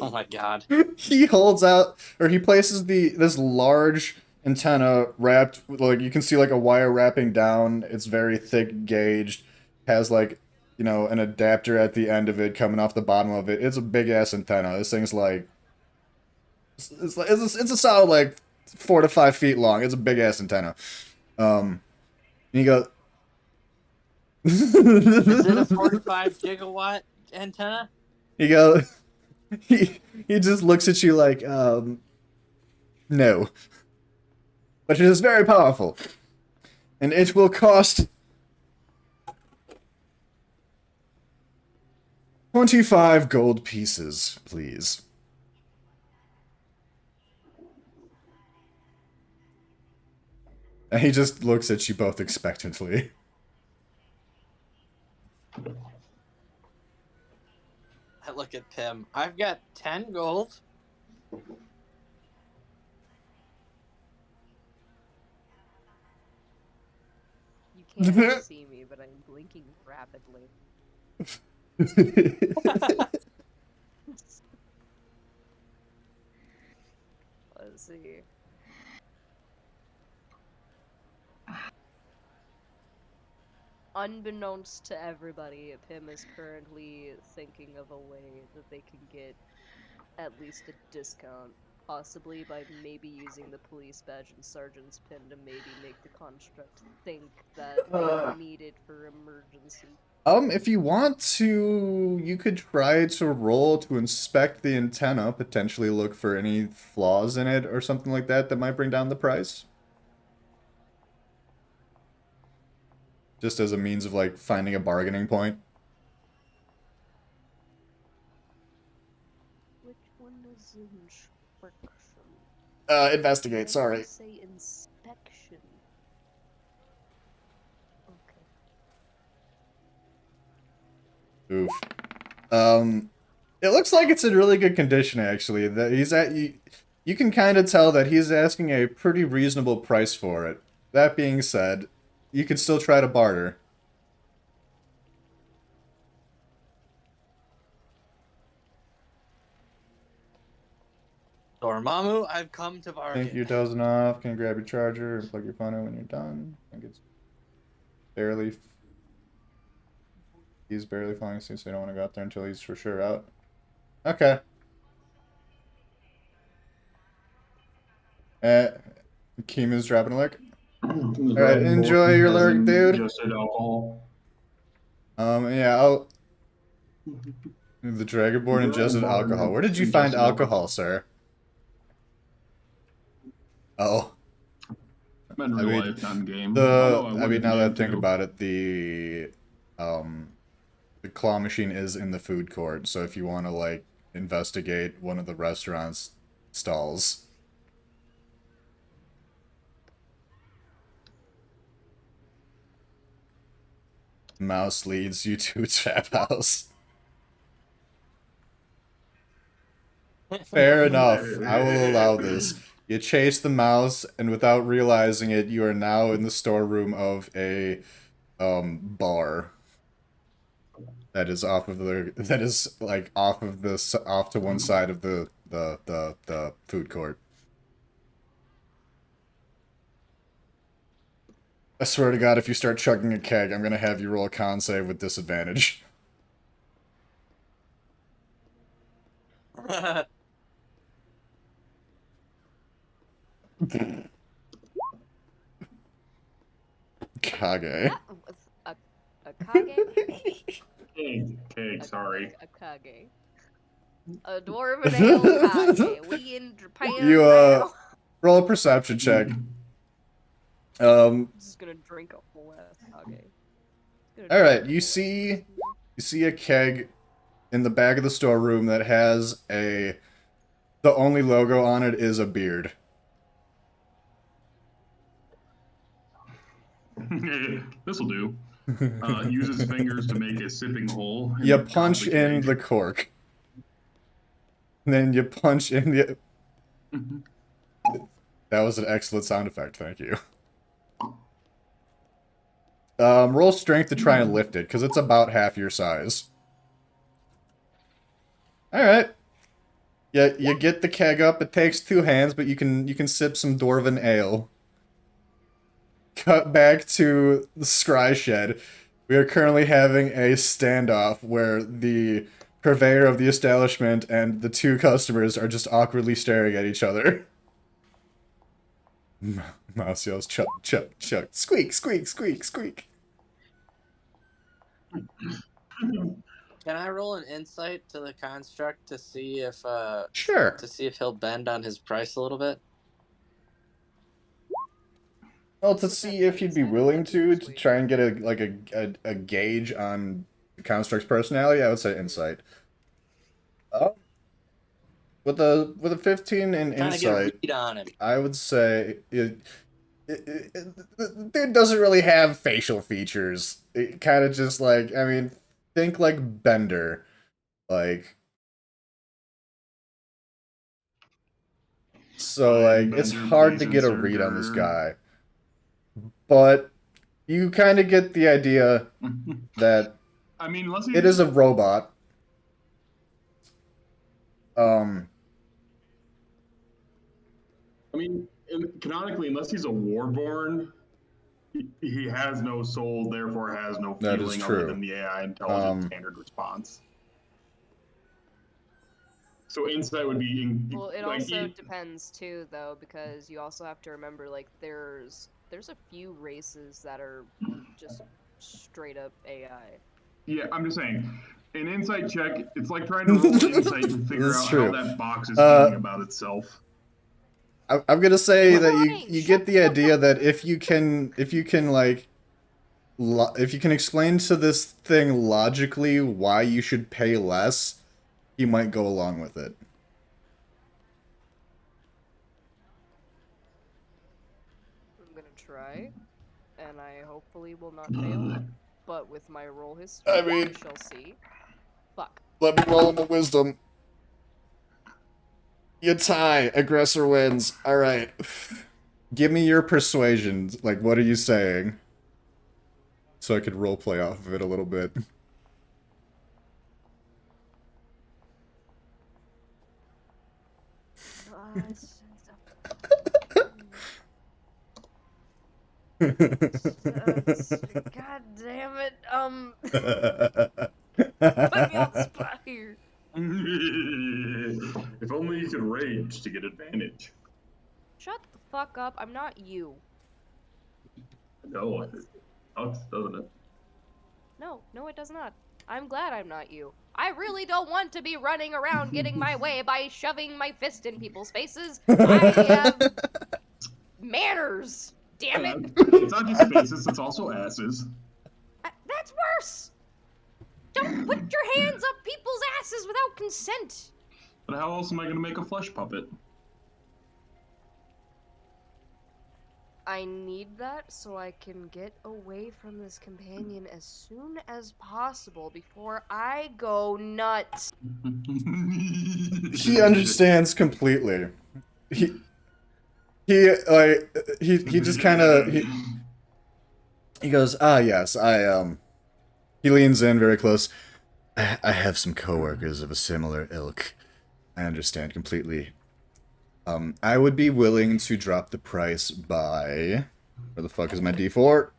Oh my god. He holds out, or he places this large antenna wrapped, like you can see like a wire wrapping down. It's very thick gauged, has like, you know, an adapter at the end of it coming off the bottom of it. It's a big ass antenna. This thing's like, it's a solid like 4 to 5 feet long. It's a big ass antenna. And you go. Is it a 45 gigawatt antenna? He goes. He just looks at you like, no. But it is very powerful. And it will cost 25 gold pieces, please. And he just looks at you both expectantly. I look at Pim. I've got 10 gold. You can't see me, but I'm blinking rapidly. Let's see. Unbeknownst to everybody, Pim is currently thinking of a way that they can get at least a discount, possibly by maybe using the police badge and sergeant's pin to maybe make the construct think that they need it for emergency. If you want to, you could try to roll to inspect the antenna, potentially look for any flaws in it or something like that that might bring down the price. Just as a means of, like, finding a bargaining point. Which one is inspection? Investigate, sorry. Say inspection. Okay. Oof. It looks like it's in really good condition, actually. That he's at you can kind of tell that he's asking a pretty reasonable price for it. that being said, you can still try to barter. Dormammu, I've come to bargain. Think you're dozing off. Can grab your charger and plug your phone in when you're done. I think it's barely. He's barely falling asleep, so you don't want to go out there until he's for sure out. Okay. Kima's dropping a lick. Alright, enjoy your lurk, dude. Just alcohol. Yeah, I'll... The Dragonborn ingested alcohol. Where did you find alcohol, sir? Oh. I meant real life, not in game. I mean, now that I think about it, the claw machine is in the food court, so if you want to, like, investigate one of the restaurant's stalls. Mouse leads you to a trap house. Fair enough. I will allow this. You chase the mouse, and without realizing it, you are now in the storeroom of a bar. That is off of the. That is like off to one side of the food court. I swear to God, if you start chugging a keg, I'm gonna have you roll a con save with disadvantage. Kage. A kage? Keg, sorry. A kage. A dwarven ale kage. We in Japan You, now. roll a perception check. I'm just gonna drink a whole ass kage. Alright, you see a keg in the back of the storeroom that has the only logo on it is a beard. This'll do. Use his fingers to make a sipping hole. You punch in the cork. Then you punch in the... That was an excellent sound effect, thank you. Roll strength to try and lift it, because it's about half your size. Alright. Yeah, you get the keg up. It takes 2 hands, but you can sip some dwarven ale. Cut back to the scry shed. We are currently having a standoff where the purveyor of the establishment and the 2 customers are just awkwardly staring at each other. Mouse yells, chuck, chuck, chuck. Squeak, squeak, squeak, squeak. Can I roll an insight to the construct to see if Sure. to see if he'll bend on his price a little bit? Well, to see if you'd be willing to try and get a gauge on the construct's personality, I would say insight. With a 15 in Trying to get a insight, read on him. I would say the dude doesn't really have facial features. It kind of just like, I mean, think like Bender, like. So like, it's hard to get a read on this guy. But you kind of get the idea that I mean, it is a robot. I mean, canonically, unless he's a warborn, he has no soul, therefore has no That is feeling true. other than the AI intelligent standard response. So insight would be... Well, it also depends too, though, because you also have to remember, like, there's a few races that are just straight up AI. Yeah, I'm just saying. An insight check, it's like trying to roll an insight to figure out true. how that box is feeling about itself. I'm gonna say that you get the idea that if you can explain to this thing logically why you should pay less, he might go along with it. I'm gonna try, and I hopefully will not fail. But with my roll history, I mean- we shall see. Fuck. Let me roll the wisdom. You tie. Aggressor wins. Alright. Give me your persuasion. Like, what are you saying? So I could roleplay off of it a little bit. God damn it. Put me on the spot here. If only you could rage to get advantage. Shut the fuck up. I'm not you. No, it sucks, doesn't it? No, it does not. I'm glad I'm not you. I really don't want to be running around getting my way by shoving my fist in people's faces. I have manners. Damn it. It's not just faces, it's also asses. That's worse. Don't put your hands up people's asses without consent. But how else am I going to make a flesh puppet? I need that so I can get away from this companion as soon as possible before I go nuts. He understands completely. He just kind of he goes, ah, yes, he leans in very close. I have some coworkers of a similar ilk. I understand completely. I would be willing to drop the price by... Where the fuck is my D4?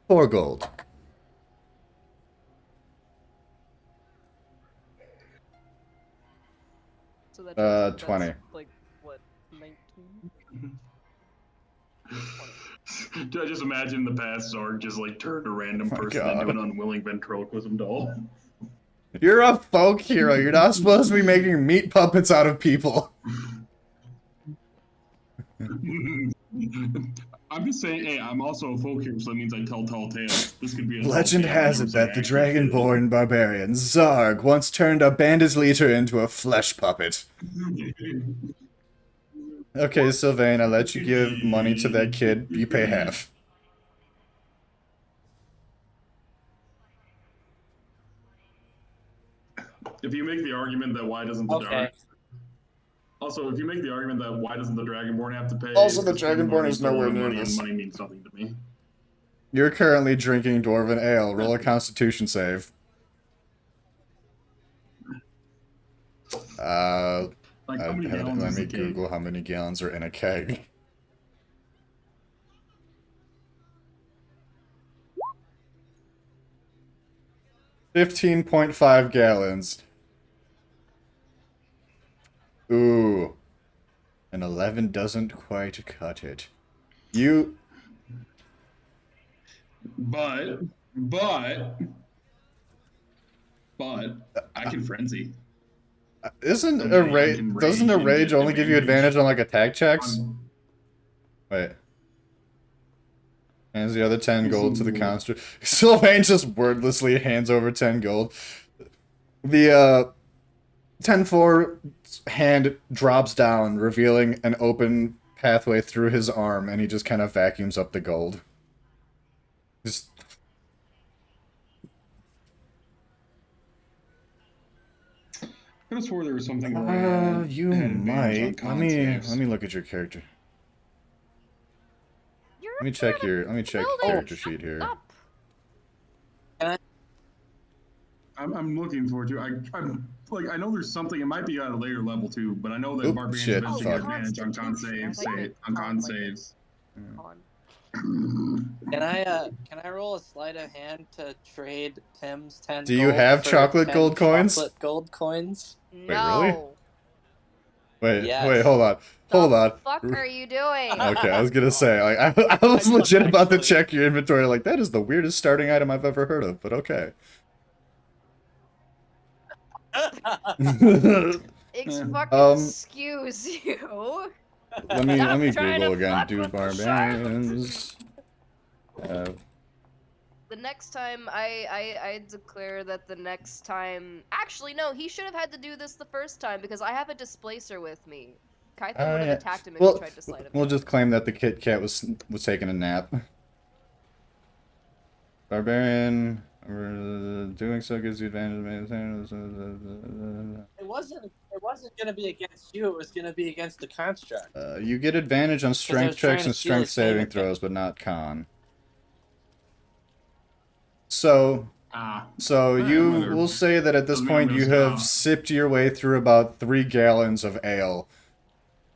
4 gold. So that 20. That's, like, what, 19? I just imagine the past Zarg just like turned a random person into an unwilling ventriloquism doll. You're a folk hero. You're not supposed to be making meat puppets out of people. I'm just saying, hey, I'm also a folk hero, so that means I tell tall tales. This could be a Legend has it that the dragonborn barbarian Zarg once turned a bandit leader into a flesh puppet. Okay, Sylvain, I let you give money to that kid. You pay half. If you make the argument that why doesn't the dark... Also, if you make the argument that why doesn't the Dragonborn have to pay... Also, the Dragonborn is nowhere near this. Money means nothing to me. You're currently drinking Dwarven Ale. Roll a Constitution save. Like, let me Google how many gallons are in a keg. $15.5 gallons. Ooh. An 11 doesn't quite cut it. You... But, I can frenzy. Doesn't a rage only give you advantage on, like, attack checks? Wait. Hands the other 10 gold to the construct. Sylvain just wordlessly hands over 10 gold. The, 10-4 hand drops down, revealing an open pathway through his arm, and he just kind of vacuums up the gold. Just... I could have swore there was something where you might. Let me look at your character. Let me check your character sheet here. I'm looking forward to it. I'm like, I know there's something, it might be at a later level too, but I know that barbarians eventually get advantage on con saves. Can I roll a sleight of hand to trade Tim's 10 Do you have chocolate gold coins? Chocolate gold coins? No. Wait, really? Yes. Wait, hold on. Hold on. What the fuck are you doing? Okay, I was gonna say, like, I was legit about to check your inventory, like, that is the weirdest starting item I've ever heard of, but okay. Excuse you. Let me Google again. Do barbarians. The next time I declare that the next time... Actually, no, he should have had to do this the first time because I have a displacer with me. Kython would have attacked him if he tried to slide him. We'll just claim that the Kit Kat was taking a nap. Barbarian doing so gives you advantage. It wasn't wasn't gonna be against you. It was gonna be against the construct. You get advantage on strength trying checks to and steal strength his game saving again. throws, but not con. So you whatever. will say that at this Doesn't mean I'm point gonna you have stop. sipped your way through about 3 gallons of ale,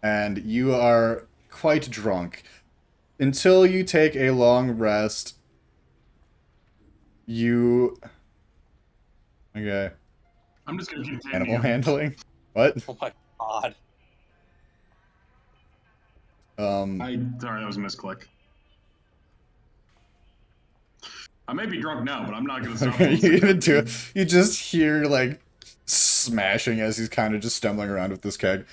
and you are quite drunk. Until you take a long rest, you... Okay. I'm just gonna continue. Animal handling? What? Oh my god. Sorry, that was a misclick. I may be drunk now, but I'm not gonna stop. you even do it. You just hear like smashing as he's kind of just stumbling around with this keg.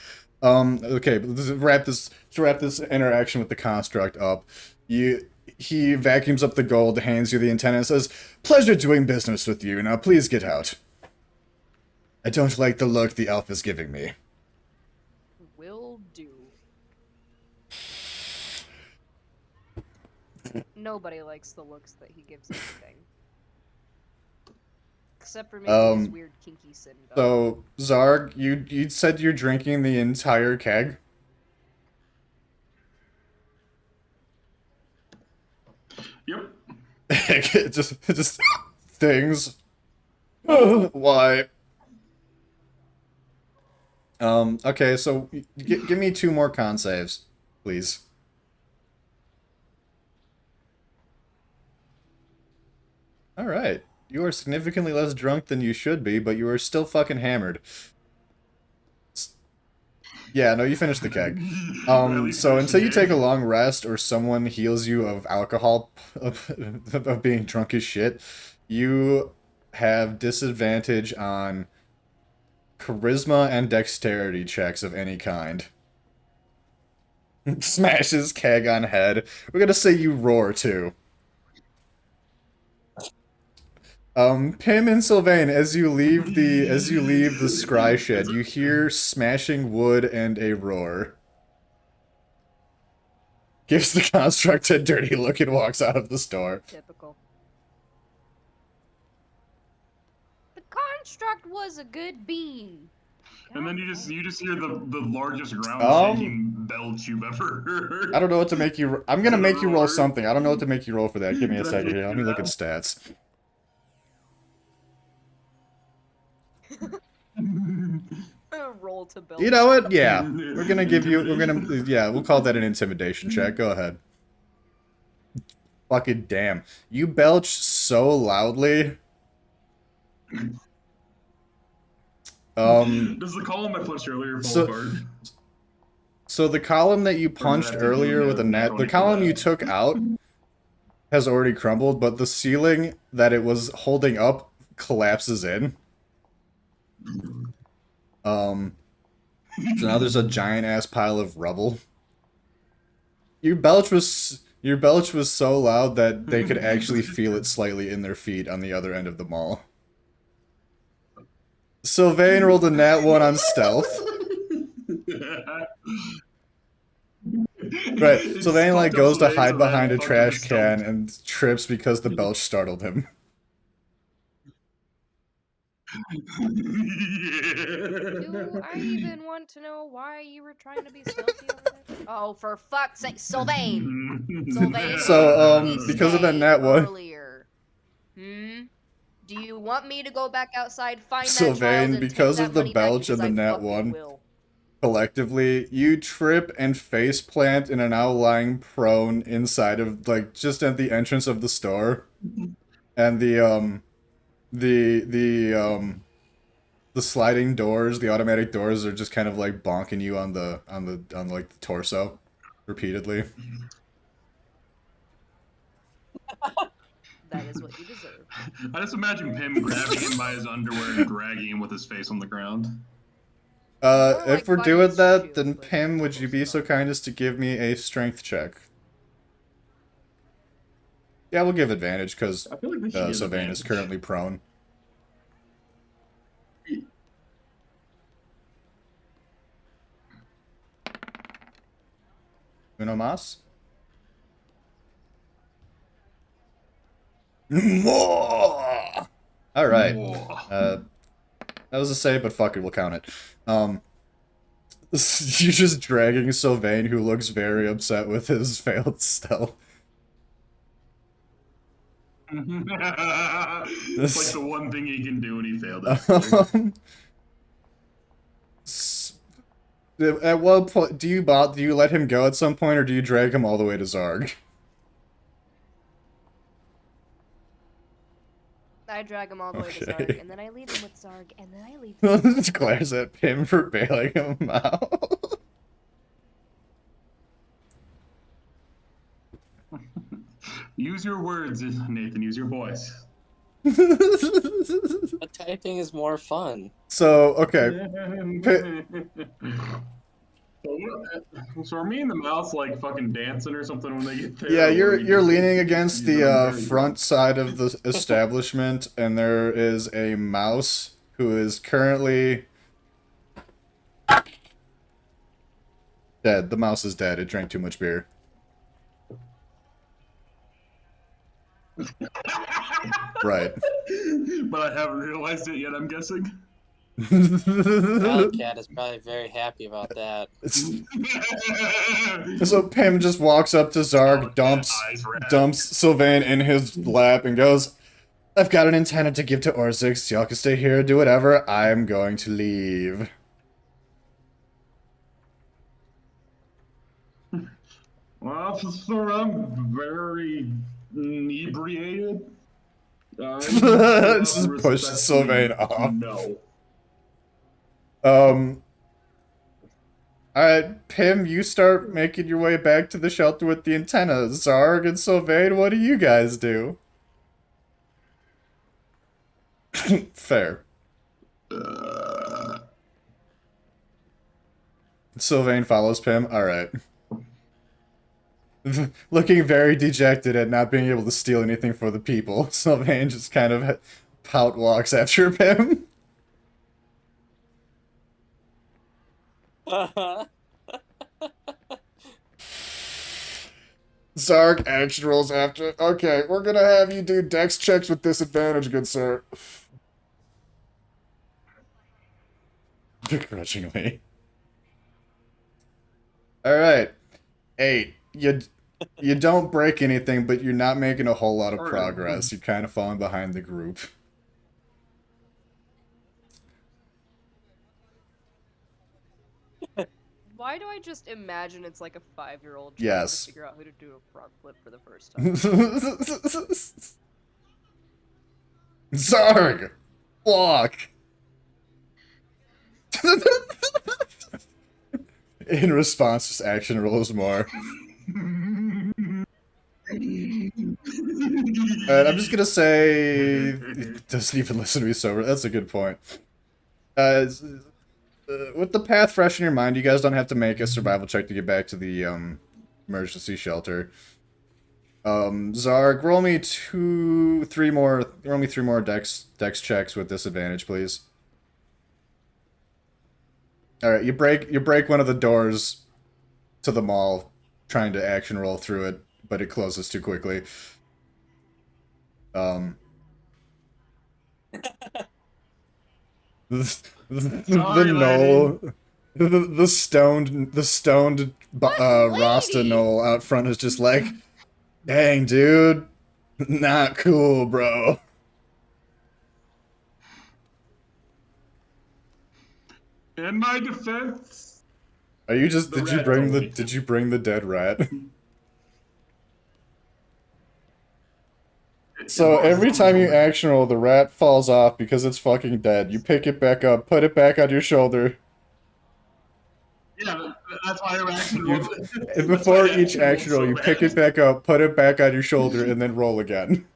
Okay, but to wrap this interaction with the construct up, he vacuums up the gold, hands you the antenna, and says, "Pleasure doing business with you. Now please get out. I don't like the look the elf is giving me." Will do. Nobody likes the looks that he gives anything. Except for maybe his weird kinky sin dog. So, Zarg, you said you're drinking the entire keg? Yep. just things. Why? Okay, so give me 2 more con saves, please. Alright. You are significantly less drunk than you should be, but you are still fucking hammered. Yeah, no, you finished the keg. So until you take a long rest or someone heals you of alcohol, of being drunk as shit, you have disadvantage on charisma and dexterity checks of any kind. Smashes keg on head. We're gonna say you roar too. Pim and Sylvain, as you leave the scry shed, you hear smashing wood and a roar. Gives the construct a dirty look and walks out of the store. Typical. The construct was a good bean. And then you just hear the largest ground shaking belch you've ever heard. I don't know what to make you. I'm gonna make you roll something. I don't know what to make you roll for that. Give me a second here. Let me look at stats. Roll to build. You know what? Yeah, we're gonna give you. Yeah, we'll call that an intimidation check. Go ahead. Fucking damn! You belch so loudly. Does the column I punched earlier fall apart? So the column that you punched earlier with a net, the column you took out, has already crumbled, but the ceiling that it was holding up collapses in. So now there's a giant ass pile of rubble. Your belch was so loud that they could actually feel it slightly in their feet on the other end of the mall. Sylvain rolled a nat 1 on stealth. Right, Sylvain like goes to hide behind a trash can and trips because the belch startled him. Do I even want to know why you were trying to be stealthy over there? Oh, for fuck's sake, Sylvain! Sylvain, So, we because of that stayed nat 1... earlier. Do you want me to go back outside, find Sylvain, that child, and because take of that the money back? belch and Because the I nat fucking 1, will. collectively, you trip and face plant and are now lying prone inside of, like, just at the entrance of the store. And the sliding doors, the automatic doors are just kind of like bonking you on like the torso repeatedly. That is what you deserve. I just imagine Pim grabbing him by his underwear and dragging him with his face on the ground. If we're doing that, then Pim, would you be so kind as to give me a strength check? Yeah, we'll give advantage, because Sylvain is currently prone. Uno mas? More! Alright. That was a save, but fuck it, we'll count it. You're just dragging Sylvain, who looks very upset with his failed stealth. It's like the one thing he can do and he failed it. At what point do you let him go at some point, or do you drag him all the way to Zarg? I drag him all the way to Okay. Zarg, and then I leave him with Zarg, and then I leave him. Just glares at Pim for bailing him out. Use your words, Nathan. Use your voice. But typing is more fun. So, okay. So are me and the mouse like fucking dancing or something when they get there? Yeah, Or we you're just- leaning against you know, the front side of the establishment, and there is a mouse who is currently dead. The mouse is dead. It drank too much beer. Right. But I haven't realized it yet, I'm guessing. Wildcat is probably very happy about that. So Pim just walks up to Zarg, dumps Sylvain in his lap, and goes, "I've got an antenna to give to Orzix. Y'all can stay here, do whatever. I'm going to leave." Well, officer, I'm very inebriated. Just push Sylvain off. No. Alright, Pim, you start making your way back to the shelter with the antenna. Zarg and Sylvain, what do you guys do? Fair. Sylvain follows Pim. Alright. Looking very dejected at not being able to steal anything for the people, Sylvain just kind of pout walks after Pim. Zarg action rolls after. Okay, we're gonna have you do dex checks with disadvantage, good sir. Begrudgingly. Alright. 8. You don't break anything, but you're not making a whole lot of progress. You're kind of falling behind the group. Why do I just imagine it's like a 5-year-old trying Yes. to figure out who to do a front flip for the first time? Zarg! Walk! In response, just action rolls more. Alright, I'm just gonna say... It doesn't even listen to me sober. That's a good point. With the path fresh in your mind, you guys don't have to make a survival check to get back to the emergency shelter. Zarg, roll me 3 more dex checks with disadvantage, please. Alright, you break one of the doors to the mall, trying to action roll through it, but it closes too quickly. The stoned Rasta Knoll out front is just like, dang, dude, not cool, bro. In my defense, Are you just The did you rat bring told me. did you bring the dead rat? So every time you action roll, the rat falls off because it's fucking dead. You pick it back up, put it back on your shoulder. Yeah, that's why I'm action You- rolling. And before each action roll, you pick it back up, put it back on your shoulder, and then roll again.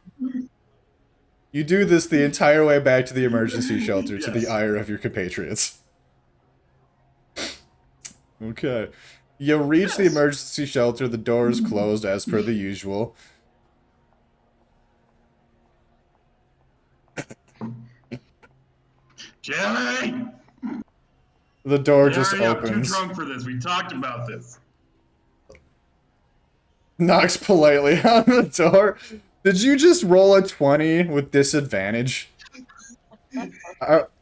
You do this the entire way back to the emergency shelter, to the Yes. ire of your compatriots. Okay. You reach the Yes. emergency shelter, the door is closed as per the usual. Jimmy! The door You're just already up too opens. drunk for this. We talked about this. Knocks politely on the door. Did you just roll a 20 with disadvantage?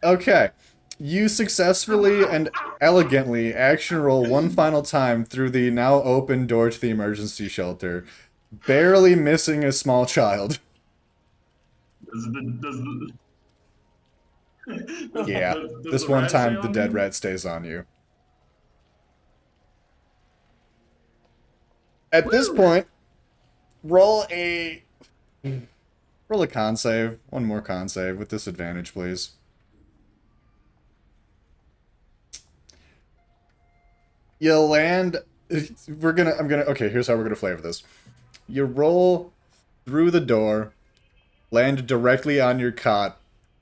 Okay. You successfully and elegantly action roll one final time through the now open door to the emergency shelter, barely missing a small child. Yeah, does this the one rat stay time the on dead me? rat stays on you. At this point, roll a con save. One more con save with disadvantage, please. You land. Okay, here's how we're gonna flavor this. You roll through the door, land directly on your cot,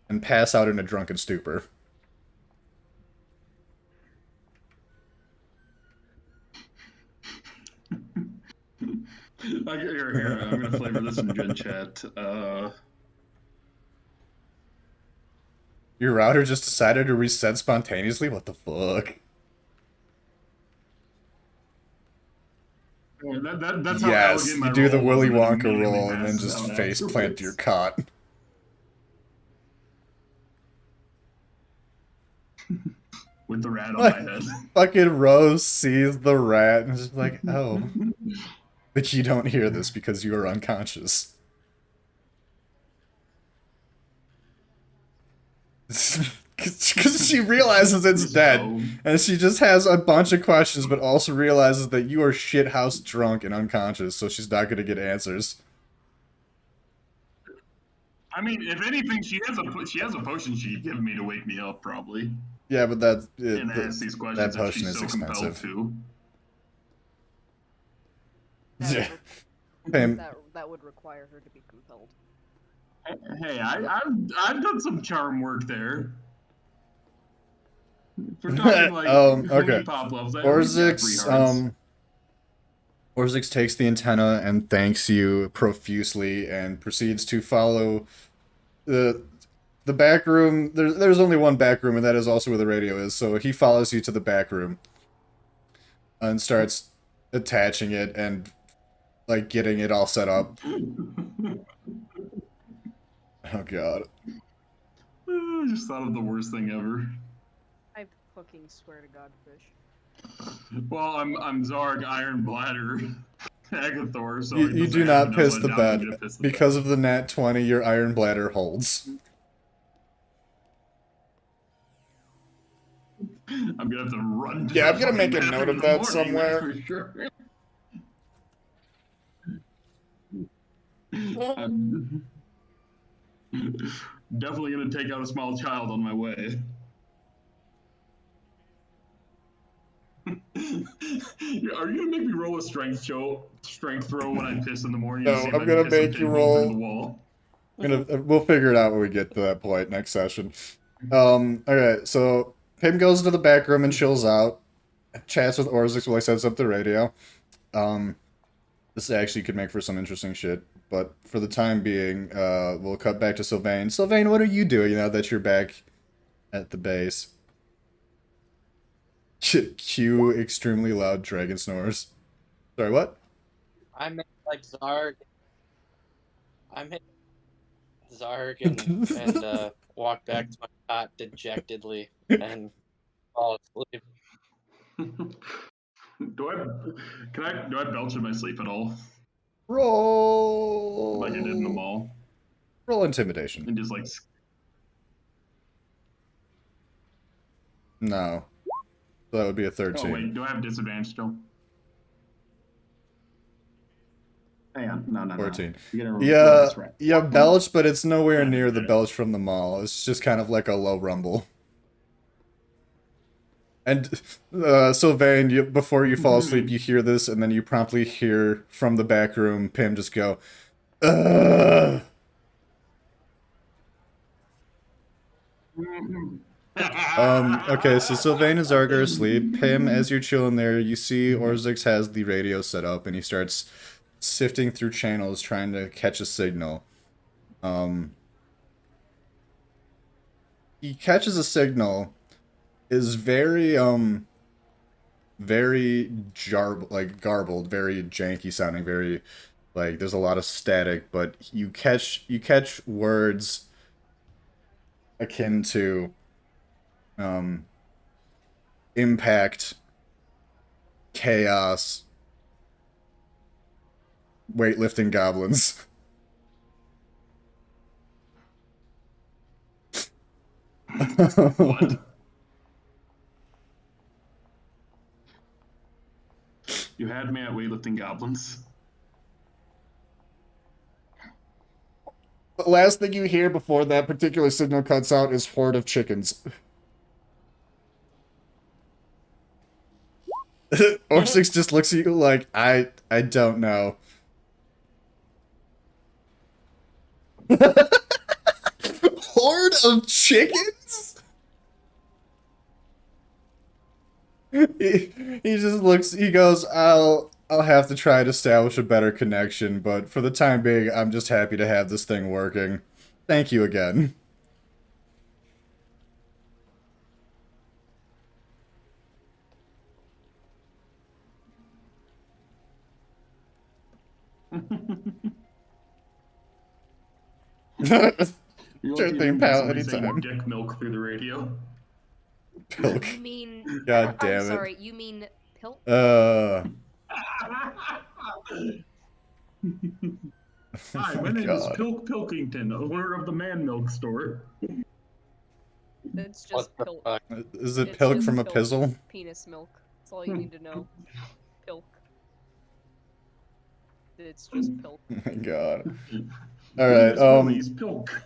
and pass out in a drunken stupor. Here, I'm gonna flavor this in Gen Chat. Your router just decided to reset spontaneously? What the fuck? That's how Yes, elegant you my do the roll was, Willy and then Wonka immediately roll and then passes just out face plant afterwards. your cot. With the rat on my head. Fucking Rose sees the rat and is just like, oh. But you don't hear this because you are unconscious. Because she realizes it's dead, and she just has a bunch of questions, but also realizes that you are shithouse drunk and unconscious, so she's not gonna get answers. I mean, if anything, she has a potion she'd give me to wake me up, probably. Yeah, but that And ask these questions that if potion she's is so compelled expensive. to. Yeah. Pam, That would require her to be compelled. Hey, I've done some charm work there. If we're talking like okay. pop levels, I at least got 3 hearts. Orzix takes the antenna and thanks you profusely and proceeds to follow the back room. There's only one back room, and that is also where the radio is, so he follows you to the back room and starts attaching it and like getting it all set up. Oh god. I just thought of the worst thing ever. I fucking swear to God, Fish. Well, I'm Zarg Iron Bladder Agathor, so You do not piss the bed. Because of the nat 20, your Iron Bladder holds. I'm gonna have to run to Yeah, the I'm gonna make a fucking note of bathroom in that the morning, somewhere. that's for sure. I'm definitely gonna take out a small child on my way. Are you gonna make me roll a strength throw when I piss in the morning? No, I'm gonna make you roll. The wall? We'll figure it out when we get to that point next session. Okay, so Pim goes to the back room and chills out. Chats with Orzix while he sets up the radio. This actually could make for some interesting shit, but for the time being, we'll cut back to Sylvain. Sylvain, what are you doing now that you're back at the base? Cue extremely loud dragon snores. Sorry, what? I meant like Zarg. I meant Zarg and walk back to my cot dejectedly and fall asleep. Do I belch in my sleep at all? Roll. Like I did in the mall? Roll intimidation. And just like. No. So that would be a 13. Oh wait, do I have disadvantage still? Hang on, no. 14. Yeah, belch, but it's nowhere near the belch from the mall. It's just kind of like a low rumble. And Sylvain, before you fall asleep, you hear this, and then you promptly hear from the back room Pim just go, "Ugh." Okay, so Sylvain and Zarg are asleep. Pim, as you're chilling there, you see Orzix has the radio set up, and he starts sifting through channels trying to catch a signal. He catches a signal, is very garbled, very janky sounding, very like there's a lot of static, but you catch words akin to impact, chaos, weightlifting goblins. What? You had me at weightlifting goblins. The last thing you hear before that particular signal cuts out is horde of chickens. Orsix just looks at you like, I don't know. Horde of chickens? He just looks, he goes, I'll have to try to establish a better connection, but for the time being, I'm just happy to have this thing working. Thank you again. Sure thing, pal, anytime. Dick milk through the radio. Pilk. You mean? God damn it. I'm sorry. You mean pilk? Hi, my name is God. Pilkington, owner of the Man Milk Store. It's just What the pilk. fuck? Is it It's Pilk just from a pilk. pizzle? Penis milk. That's all you need to know. Pilk. It's just pilk. Oh my god. Alright, Pilk.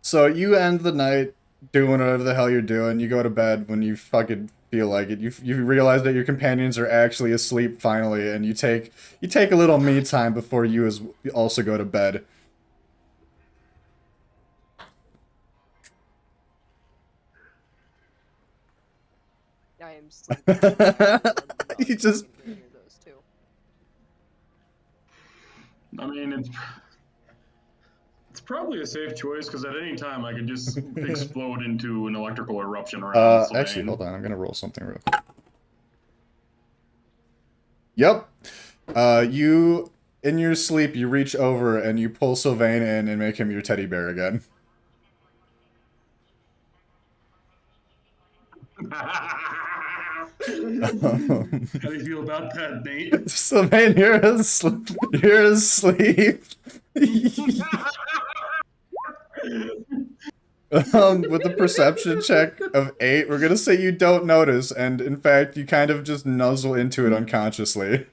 so you end the night doing whatever the hell you're doing. You go to bed when you fucking feel like it. You realize that your companions are actually asleep finally, and you take a little me time before you also go to bed. I am sleeping. You just- Those two. I mean, it's probably a safe choice because at any time I could just explode into an electrical eruption around Sylvain. Actually, hold on. I'm gonna roll something real quick. Yep. You, in your sleep, you reach over and you pull Sylvain in and make him your teddy bear again. How do you feel about that, Nate? Sylvain, you're asleep. You're asleep. With a perception check of 8, we're gonna say you don't notice, and in fact, you kind of just nuzzle into it unconsciously.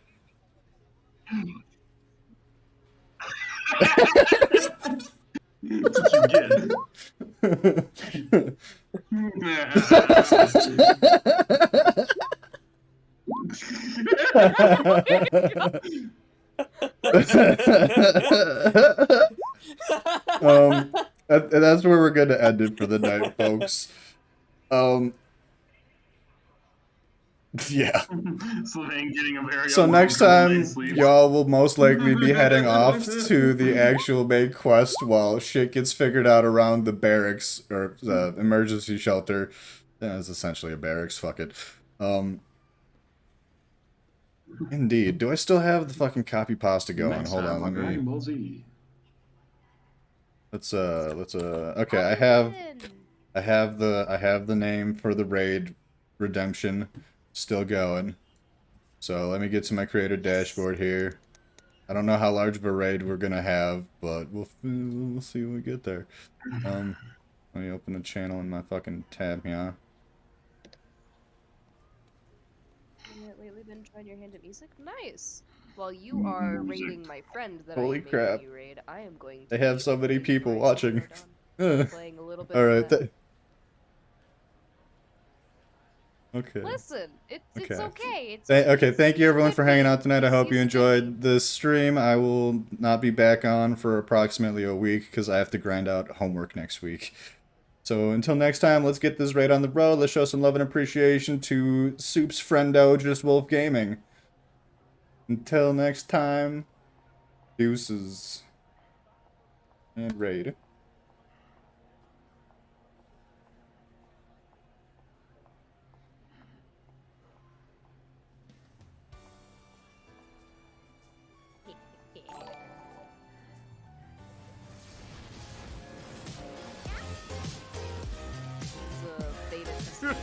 That's what you get. That's where we're gonna end it for the night, folks. Yeah. Sylvain getting a very So next time, unwelcome night's sleep. y'all will most likely be heading off to the actual main quest while shit gets figured out around the barracks, or the emergency shelter. Yeah, it's essentially a barracks, fuck it. Indeed. Do I still have the fucking copy pasta going? Next Hold time on, let Dragon me... Ball Z. Okay, I have the name for the raid redemption still going. So let me get to my creator dashboard here. I don't know how large of a raid we're gonna have, but we'll see when we get there. Let me open a channel in my fucking tab here. Lately been trying your hand at music? Nice! While you are raiding my friend that Holy I made crap. you raid, I am going to They have be so many raiding people my watching. Sword playing a little bit Alright, of that. okay. Listen, it's Okay. okay. Okay, thank you everyone for hanging out tonight. I hope you He's enjoyed this stream. I will not be back on for approximately a week because I have to grind out homework next week. So until next time, let's get this raid on the road. Let's show some love and appreciation to Soup's friendo, Just Wolf Gaming. Until next time, deuces. And raid. It's a beta.